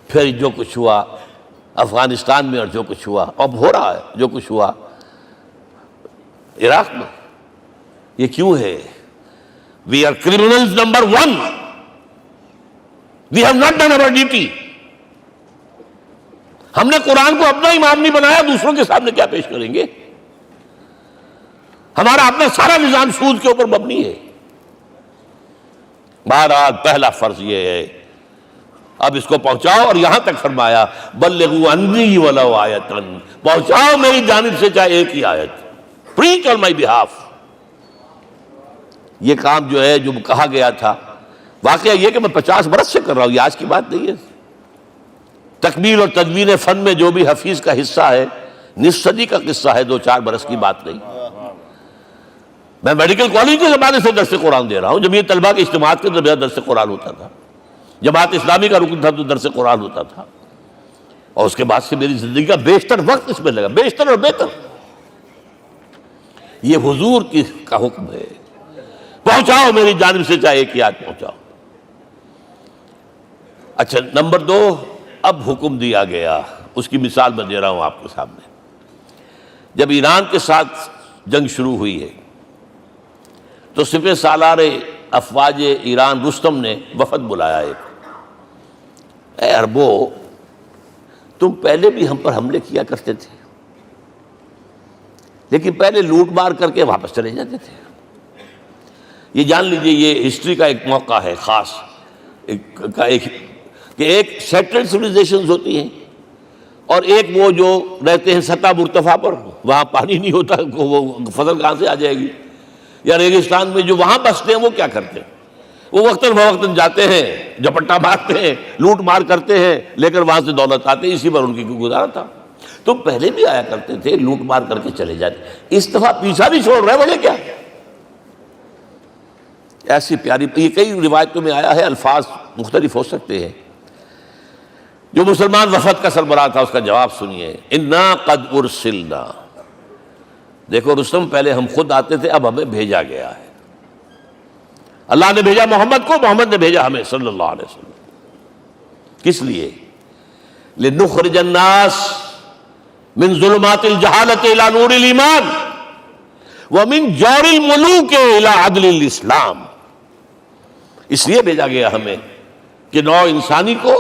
پھر جو کچھ ہوا افغانستان میں، اور جو کچھ ہوا اب ہو رہا ہے، جو کچھ ہوا عراق میں۔ یہ کیوں ہے؟ We are criminals number 1. We have not done our duty. ہم نے قرآن کو اپنا امام نہیں بنایا، دوسروں کے سامنے کیا پیش کریں گے؟ ہمارا اپنا سارا نظام سود کے اوپر مبنی ہے۔ بہرحال پہلا فرض یہ ہے، اب اس کو پہنچاؤ، اور یہاں تک فرمایا بلغوا عنی ولو آیۃ، پہنچاؤ میری جانب سے چاہے ایک ہی آیت، preach on my behalf۔ یہ کام جو ہے، جو کہا گیا تھا، واقعہ یہ کہ میں 50 برس سے کر رہا ہوں، یہ آج کی بات نہیں ہے۔ تکمیل اور تدوین فن میں جو بھی حفیظ کا حصہ ہے، نصف صدی کا قصہ ہے، 2-4 برس کی بات نہیں۔ میں میڈیکل کالج کے زمانے سے درس قرآن دے رہا ہوں، جب یہ طلبہ کے اجتماعات کے درمیان درس قرآن ہوتا تھا، جماعت اسلامی کا رکن تھا تو درس قرآن ہوتا تھا، اور اس کے بعد سے میری زندگی کا بیشتر وقت اس میں لگا، بیشتر اور بہتر۔ یہ حضور کا حکم ہے، پہنچاؤ میری جانب سے چاہے ایک یاد پہنچاؤ۔ اچھا، نمبر 2، اب حکم دیا گیا، اس کی مثال میں دے رہا ہوں آپ کے سامنے۔ جب ایران کے ساتھ جنگ شروع ہوئی ہے تو سپہ سالار افواج ایران رستم نے وفد بلایا ایک، اے عربو، تم پہلے بھی ہم پر حملے کیا کرتے تھے، لیکن پہلے لوٹ مار کر کے واپس چلے جاتے تھے۔ یہ جان لیجئے، یہ ہسٹری کا ایک موقع ہے خاص، کہ ایک سیٹلڈ سویلائزیشنز ہوتی ہیں، اور ایک وہ جو رہتے ہیں سطح مرتفع پر، وہاں پانی نہیں ہوتا، وہ فصل کہاں سے آ جائے گی، یا ریگستان میں جو وہاں بستے ہیں وہ کیا کرتے ہیں؟ وہ وقتاً فوقتاً جاتے ہیں، جپٹا مارتے ہیں، لوٹ مار کرتے ہیں، لے کر وہاں سے دولت آتے ہیں، اسی پر ان کی گزارا تھا۔ تو پہلے بھی آیا کرتے تھے، لوٹ مار کر کے چلے جاتے، اس دفعہ پیچھا نہیں چھوڑ رہے، وجہ کیا؟ ایسی پیاری، یہ کئی روایتوں میں آیا ہے، الفاظ مختلف ہو سکتے ہیں۔ جو مسلمان وفد کا سربراہ تھا اس کا جواب سنیے، انا قد ارسلنا، دیکھو رستم، پہلے ہم خود آتے تھے، اب ہمیں بھیجا گیا ہے۔ اللہ نے بھیجا محمد کو، محمد نے بھیجا ہمیں صلی اللہ علیہ وسلم۔ کس لیے؟ لنخرج الناس من ظلمات الجہالت الى نور الایمان ومن جور الملوک الى عدل الاسلام۔ اس لیے بھیجا گیا ہمیں کہ نوع انسانی کو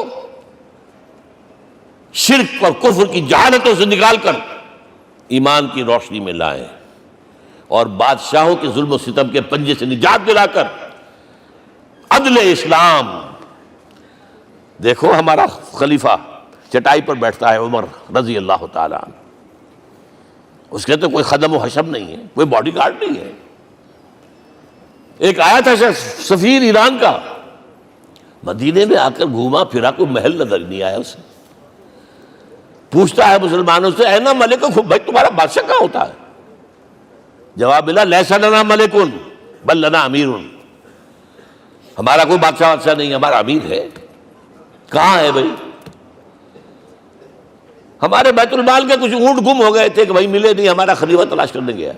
شرک اور کفر کی جہالتوں سے نکال کر ایمان کی روشنی میں لائیں، اور بادشاہوں کے ظلم و ستم کے پنجے سے نجات دلا کر عدل اسلام دیکھو ہمارا خلیفہ چٹائی پر بیٹھتا ہے عمر رضی اللہ تعالیٰ عنہ، اس کے تو کوئی خدم و حشم نہیں ہے، کوئی باڈی گارڈ نہیں ہے. ایک آیا تھا سفیر ایران کا، مدینے میں آ کر گھوما پھرا، کوئی محل نظر نہیں آیا اسے. پوچھتا ہے مسلمانوں سے اینا ملککم، بھائی تمہارا بادشاہ کہاں ہوتا ہے؟ جواب ملا لیس لنا ملکن بل لنا امیر، ہمارا کوئی بادشاہ نہیں، ہمارا امیر ہے. کہاں ہے بھائی؟ ہمارے بیت المال کے کچھ اونٹ گم ہو گئے تھے کہ بھائی ملے نہیں، ہمارا خلیفہ تلاش کرنے گیا.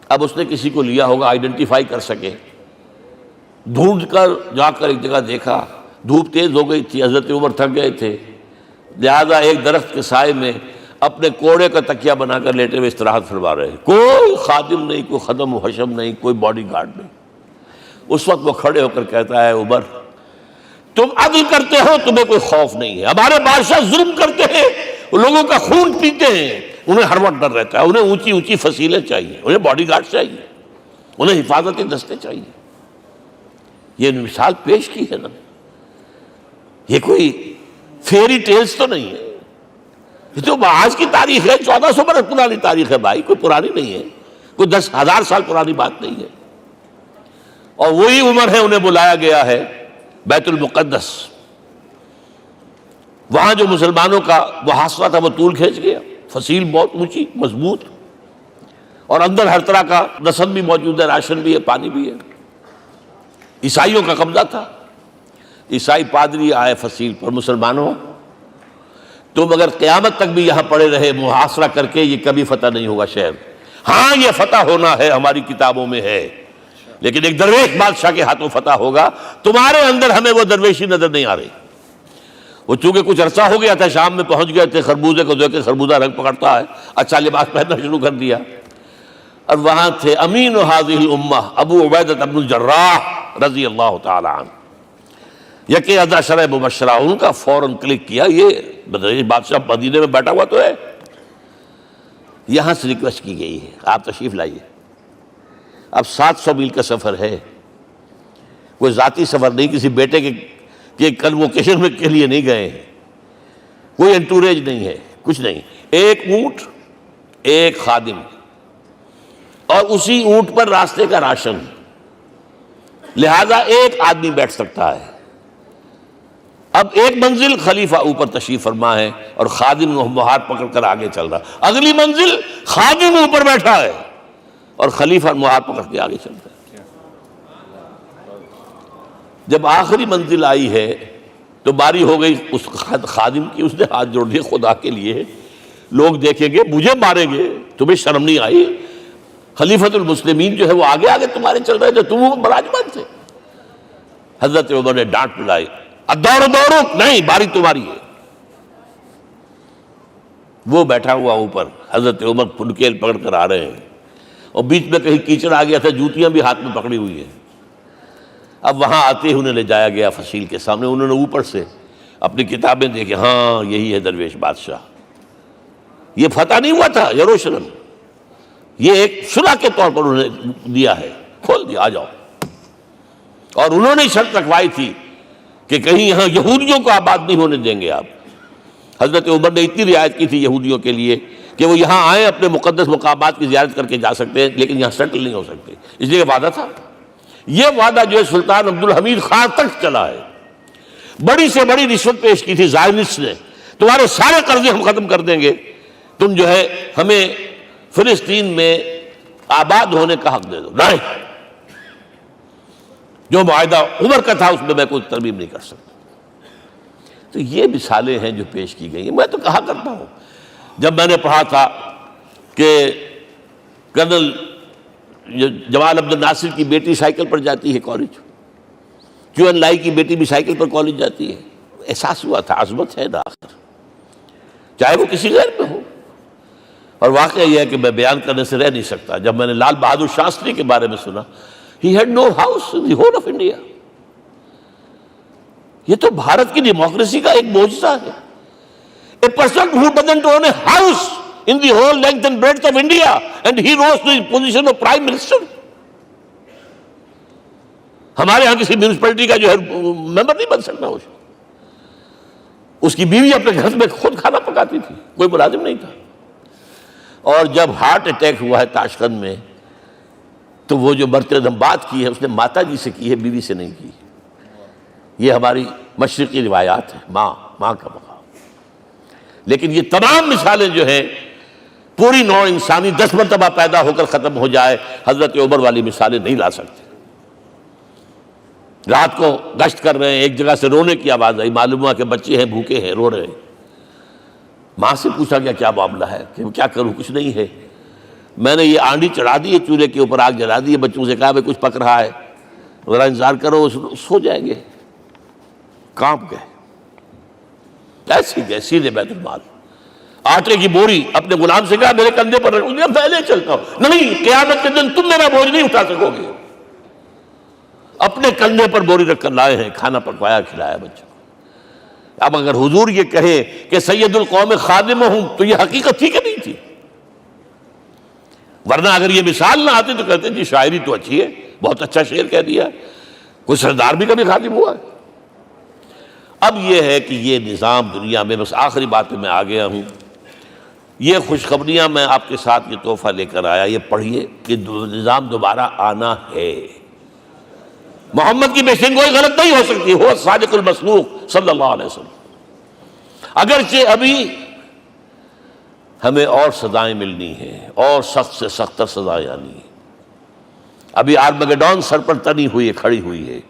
اب اس نے کسی کو لیا ہوگا آئیڈینٹیفائی کر سکے، ڈھونڈ کر جا کر ایک جگہ دیکھا، دھوپ تیز ہو گئی تھی، حضرت عمر تھک گئے تھے، لہذا ایک درخت کے سائے میں اپنے کوڑے کا تکیہ بنا کر لیٹے ہوئے استراحت فرما رہے ہیں. کوئی خادم نہیں، کوئی خدم و حشم نہیں، کوئی باڈی گارڈ نہیں. اس وقت وہ کھڑے ہو کر کہتا ہے عمر تم عدل کرتے ہو، تمہیں کوئی خوف نہیں ہے. ہمارے بادشاہ ظلم کرتے ہیں، وہ لوگوں کا خون پیتے ہیں، انہیں ہر وقت ڈر رہتا ہے، انہیں اونچی اونچی فصیلیں چاہیے، انہیں باڈی گارڈ چاہیے، انہیں حفاظتی دستے چاہیے. یہ مثال پیش کی ہے نا، یہ کوئی فیری ٹیلز تو نہیں ہے، یہ تو آج کی تاریخ ہے، 1400 برس پرانی تاریخ ہے بھائی، کوئی پرانی نہیں ہے، کوئی 10,000 سال پرانی بات نہیں ہے. اور وہی عمر ہے، انہیں بلایا گیا ہے بیت المقدس، وہاں جو مسلمانوں کا وہ حاصلہ تھا وہ طول کھینچ گیا، فصیل بہت اونچی مضبوط، اور اندر ہر طرح کا رسد بھی موجود ہے، راشن بھی ہے، پانی بھی ہے. عیسائیوں کا قبضہ تھا. عیسائی پادری آئے فصیل پر، مسلمانوں تم اگر قیامت تک بھی یہاں پڑے رہے محاصرہ کر کے، یہ کبھی فتح نہیں ہوگا شہر. ہاں یہ فتح ہونا ہے، ہماری کتابوں میں ہے، لیکن ایک درویش بادشاہ کے ہاتھوں فتح ہوگا. تمہارے اندر ہمیں وہ درویشی نظر نہیں آ رہی. وہ چونکہ کچھ عرصہ ہو گیا تھا، شام میں پہنچ گئے تھے، خربوزے کو دیکھ کے خربوزہ رنگ پکڑتا ہے، اچھا لباس پہننا شروع کر دیا. اور وہاں تھے امین هذه الامہ ابو عبیدہ بن الجراح رضی اللہ تعالی عنہ، یکے ازا شرح مبشرہ. ان کا فوراً کلک کیا، یہ بادشاہ مدینے میں بیٹھا ہوا تو ہے. یہاں سے ریکویسٹ کی گئی ہے آپ تشریف لائیے. اب 700 میل کا سفر ہے، کوئی ذاتی سفر نہیں، کسی بیٹے کے کنووکیشن میں کے لیے نہیں گئے ہیں، کوئی انٹوریج نہیں ہے، کچھ نہیں. ایک اونٹ، ایک خادم، اور اسی اونٹ پر راستے کا راشن، لہذا ایک آدمی بیٹھ سکتا ہے. اب ایک منزل خلیفہ اوپر تشریف فرما ہے اور خادم ہاتھ پکڑ کر آگے چل رہا. اگلی منزل خادم اوپر بیٹھا ہے اور خلیفہ ہاتھ پکڑ کے آگے چل رہا ہے. جب آخری منزل آئی ہے تو باری ہو گئی اس خادم کی. اس نے ہاتھ جوڑ دیے، خدا کے لیے لوگ دیکھیں گے، مجھے ماریں گے، تمہیں شرم نہیں آئی؟ خلیفۃ المسلمین جو ہے وہ آگے آگے تمہارے چل رہے تھے، تم براجمان تھے. حضرت عمر نے ڈانٹ پلائی، دوڑو دوڑو، نہیں، باری تمہاری ہے. وہ بیٹھا ہوا اوپر، حضرت عمر پنکیل پکڑ کر آ رہے ہیں، اور بیچ میں کہیں کیچڑ آ گیا تھا، جوتیاں بھی ہاتھ میں پکڑی ہوئی ہیں. اب وہاں آتے ہی انہیں لے جایا گیا فصیل کے سامنے. انہوں نے اوپر سے اپنی کتابیں دیکھیں، ہاں یہی ہے درویش بادشاہ. یہ فتح نہیں ہوا تھا یروشلم، یہ ایک صلح کے طور پر انہوں نے دیا ہے، کھول دیا، آ جاؤ. اور انہوں نے شرط رکھوائی تھی کہ کہیں یہاں یہودیوں کو آباد نہیں ہونے دیں گے آپ. حضرت عمر نے اتنی رعایت کی تھی یہودیوں کے لیے کہ وہ یہاں آئیں، اپنے مقدس مقامات کی زیارت کر کے جا سکتے ہیں، لیکن یہاں سیٹل نہیں ہو سکتے. اس لیے وعدہ تھا. یہ وعدہ جو ہے سلطان عبدالحمید خان تک چلا ہے. بڑی سے بڑی رشوت پیش کی تھی زائنسٹ نے، تمہارے سارے قرضے ہم ختم کر دیں گے، تم جو ہے ہمیں فلسطین میں آباد ہونے کا حق دے دو. نہیں، جو معاہدہ عمر کا تھا اس میں کوئی ترمیم نہیں کر سکتا. تو یہ مثالیں ہیں جو پیش کی گئی ہیں. میں تو کہا کرتا ہوں، جب میں نے پڑھا تھا کہ کرنل جمال عبد الناصر کی بیٹی سائیکل پر جاتی ہے کالج، کیو این لائی کی بیٹی بھی سائیکل پر کالج جاتی ہے، احساس ہوا تھا عظمت ہے نا آخر، چاہے وہ کسی غیر میں ہو. اور واقعہ یہ ہے کہ میں بیان کرنے سے رہ نہیں سکتا. جب میں نے لال بہادر شاستری کے بارے میں سنا، he had no house in the whole of India. یہ تو بھارت کی ڈیموکریسی کا ایک معجزہ ہے. A person who doesn't own a house in the whole length and breadth of India and he rose to the position of Prime Minister. ہمارے ہاں کسی میونسپلٹی کا جو ہے ممبر نہیں بن سکتا، اس کی بیوی اپنے گھر میں خود کھانا پکاتی تھی، کوئی ملازم نہیں تھا۔ اور جب ہارٹ اٹیک ہوا ہے تاشقند میں، تو وہ جو مرتے دم بات کی ہے اس نے ماتا جی سے کی ہے، بیوی سے نہیں کی۔ یہ ہماری مشرقی روایات ہیں، ماں کا مقام۔ لیکن یہ تمام مثالیں جو ہیں، پوری نوع انسانی 10 مرتبہ پیدا ہو کر ختم ہو جائے، حضرت عمر والی مثالیں نہیں لا سکتے۔ رات کو گشت کر رہے ہیں، ایک جگہ سے رونے کی آواز آئی، معلوم ہوا کہ بچے ہیں، بھوکے ہیں، رو رہے ہیں۔ ماں سے پوچھا گیا کیا معاملہ ہے؟ کہ کیا کروں، کچھ نہیں ہے، میں نے یہ آنڈی چڑھا دی ہے، چولہے کے اوپر آگ جلا دی ہے، بچوں سے کہا کچھ پک رہا ہے، ذرا انتظار کرو، سو جائیں گے۔ کانپ گئے، ایسی گئے سیدھے بیت المال، آٹے کی بوری اپنے غلام سے کہا میرے کندھے پر رکھ، میں لے چلتا ہوں۔ نہیں، قیامت کے دن تم میرا بوجھ نہیں اٹھا سکو گے۔ اپنے کندھے پر بوری رکھ کر لائے ہیں، کھانا پکوایا، کھلایا بچوں کو۔ اب اگر حضور یہ کہے کہ سید القوم خادم ہوں، تو یہ حقیقت تھی کہ نہیں تھی؟ ورنہ اگر یہ مثال نہ آتی تو کہتے جی شاعری تو اچھی ہے، بہت اچھا شعر کہہ دیا، کوئی سردار بھی کبھی خادم ہوا ہے۔ اب یہ ہے کہ یہ نظام دنیا میں، بس آخری بات پہ میں آ گیا ہوں، یہ خوشخبریاں میں آپ کے ساتھ یہ تحفہ لے کر آیا، یہ پڑھیے کہ نظام دوبارہ آنا ہے۔ محمد کی پیشین کوئی غلط نہیں ہو سکتی، وہ صادق المصدوق صلی اللہ علیہ وسلم۔ اگرچہ ابھی ہمیں اور سزائیں ملنی ہیں، اور سخت سے سختر سزائیں آنی ہیں۔ ابھی آرمگیڈون سر پر تنی ہوئی ہے، کھڑی ہوئی ہے،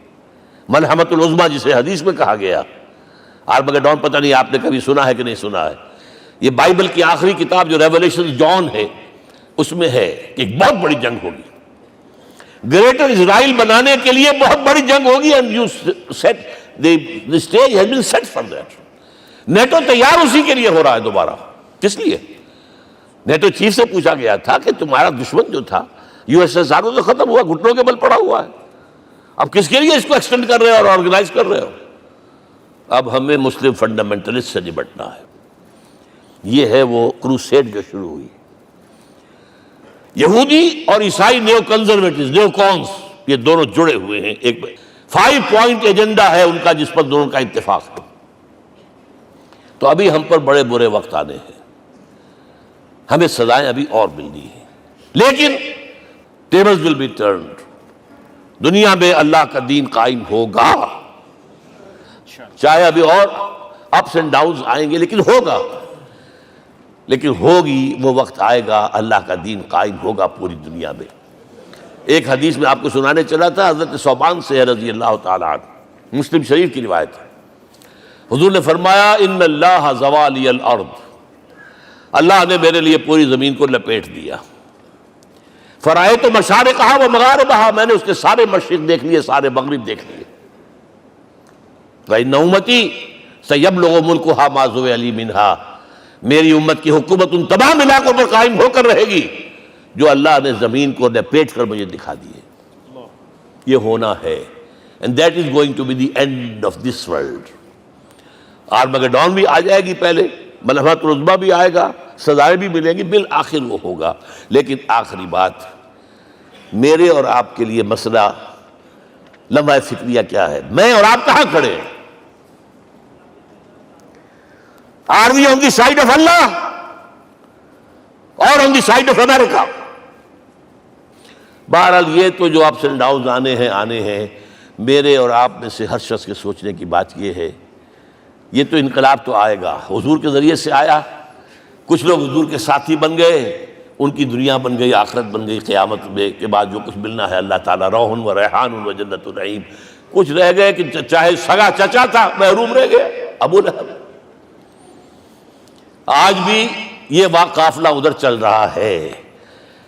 ملحمۃ العظمیٰ جسے حدیث میں کہا گیا۔ آرمگیڈون پتہ نہیں آپ نے کبھی سنا ہے کہ نہیں سنا ہے؟ یہ بائبل کی آخری کتاب جو ریولیشن جان ہے، اس میں ہے کہ ایک بہت بڑی جنگ ہوگی، گریٹر اسرائیل بنانے کے لیے بہت بڑی جنگ ہوگی، and you set the stage has been set for that۔ NATO تیار اسی کے لیے ہو رہا ہے دوبارہ۔ کس لیے؟ نیٹو چیف سے پوچھا گیا تھا کہ تمہارا دشمن جو تھا USSR تو ختم ہوا، گھٹنوں کے بل پڑا ہوا ہے، اب کس کے لیے اس کو ایکسٹینڈ کر رہے ہو اور آرگنائز کر رہے ہو؟ اب ہمیں مسلم فنڈامنٹلسٹ سے نمٹنا ہے۔ یہ ہے وہ کروسیڈ جو شروع ہوئی۔ یہودی اور عیسائی نیو کنزرویٹوز، نیو کونس، یہ دونوں جڑے ہوئے ہیں، ایک 5 پوائنٹ ایجنڈا ہے ان کا جس پر دونوں کا اتفاق ہے۔ تو ابھی ہم پر بڑے برے وقت آنے ہیں، ہمیں سزائیں ابھی اور ملنی ہیں، لیکن ٹیبلز ول بی ٹرنڈ، دنیا میں اللہ کا دین قائم ہوگا، چاہے ابھی اور اپس اینڈ ڈاؤنز آئیں گے، لیکن ہوگا، لیکن ہوگی، وہ وقت آئے گا اللہ کا دین قائم ہوگا پوری دنیا میں۔ ایک حدیث میں آپ کو سنانے چلا تھا، حضرت ثوبان سے رضی اللہ تعالیٰ عنہ، مسلم شریف کی روایت ہے۔ حضور نے فرمایا ان اللہ زوالی الارض، اللہ نے میرے لیے پوری زمین کو لپیٹ دیا۔ فرائے تو مشارقہا و مغاربہا، میں نے اس کے سارے مشرق دیکھ لیے، سارے مغرب دیکھ لیے۔ وَإِنَّ أُمَّتِي سَيَبْلُغُ مُلْكُهَا مَا زُوِّئَ لِي مِنْهَا، میری امت کی حکومت ان تمام علاقوں پر قائم ہو کر رہے گی جو اللہ نے زمین کو لپیٹ کر مجھے دکھا دیے۔ یہ ہونا ہے، and that is going to be the end of this world۔ آرمگیڈون بھی آ جائے گی پہلے، ملحمۃ العظمیٰ بھی آئے گا، سزائیں بھی ملیں گی، بالآخر وہ ہوگا۔ لیکن آخری بات، میرے اور آپ کے لیے مسئلہ لمحہ فکریہ کیا ہے؟ میں اور آپ کہاں کھڑے ہیں؟ Are we on the side of Allah or on the side of America؟ بہرحال یہ تو جو اپس اینڈ ڈاؤنز آنے ہیں، میرے اور آپ میں سے ہر شخص کے سوچنے کی بات یہ ہے، یہ تو انقلاب تو آئے گا، حضور کے ذریعے سے آیا، کچھ لوگ حضور کے ساتھی بن گئے، ان کی دنیا بن گئی، آخرت بن گئی، قیامت میں کے بعد جو کچھ ملنا ہے اللہ تعالیٰ روح و ریحان و جنت النعیم۔ کچھ رہ گئے کہ چاہے سگا چچا تھا محروم رہ گئے، ابو لہب۔ آج بھی یہ قافلہ ادھر چل رہا ہے۔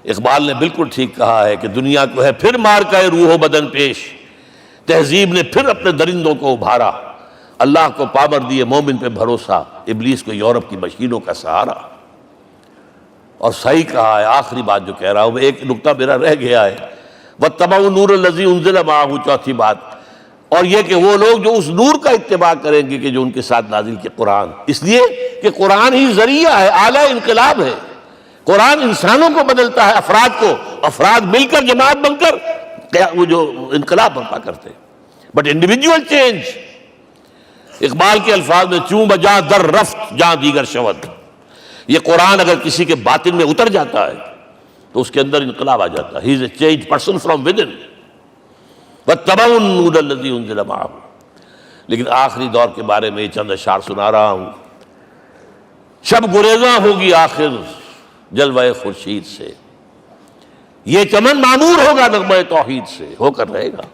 اقبال نے بالکل ٹھیک کہا ہے کہ دنیا کو ہے پھر مار کا روح و بدن پیش، تہذیب نے پھر اپنے درندوں کو ابھارا، اللہ کو پابر دیے مومن پہ بھروسہ، ابلیس کو یورپ کی مشینوں کا سہارا۔ اور صحیح کہا ہے، آخری بات جو کہہ رہا ہوں، ایک نکتہ میرا رہ گیا ہے، وَاتَّبَعُوا النُّورَ الَّذِي أُنزِلَ مَعَهُ، چوتھی بات، اور یہ کہ وہ لوگ جو اس نور کا اتباع کریں گے کہ جو ان کے ساتھ نازل کیا قرآن، اس لیے کہ قرآن ہی ذریعہ ہے، آلہ انقلاب ہے۔ قرآن انسانوں کو بدلتا ہے، افراد کو، افراد مل کر جماعت بن کر وہ جو انقلاب برپا کرتے. بٹ انڈیویجول چینج، اقبال کے الفاظ میں چوں بجا در رفت جہاں دیگر شود، یہ قرآن اگر کسی کے باطن میں اتر جاتا ہے تو اس کے اندر انقلاب آ جاتا ہے. He is a change person from within واتبعوا النور الذی انزل معہ. لیکن آخری دور کے بارے میں یہ چند اشعار سنا رہا ہوں. شب گریزاں ہوگی آخر جلوہ خورشید سے، یہ چمن معمور ہوگا نغمہ توحید سے، ہو کر رہے گا.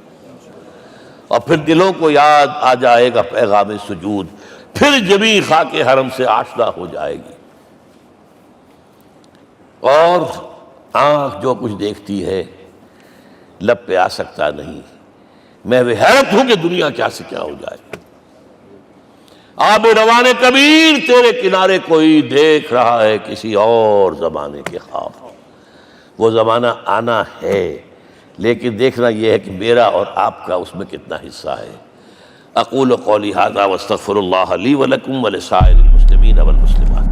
اور پھر دلوں کو یاد آ جائے گا پیغام سجود، پھر جبیں خاک حرم سے آشنا ہو جائے گی. اور آنکھ جو کچھ دیکھتی ہے لب پہ آ سکتا نہیں. میں وہ حیرت ہوں کہ دنیا کیا سے کیا ہو جائے. آب روان کبیر تیرے کنارے کوئی دیکھ رہا ہے کسی اور زمانے کے خواب. وہ زمانہ آنا ہے، لیکن دیکھنا یہ ہے کہ میرا اور آپ کا اس میں کتنا حصہ ہے. اقول قولی ھذا واستغفر اللہ لی ولکم ولسائر المسلمین والمسلمات.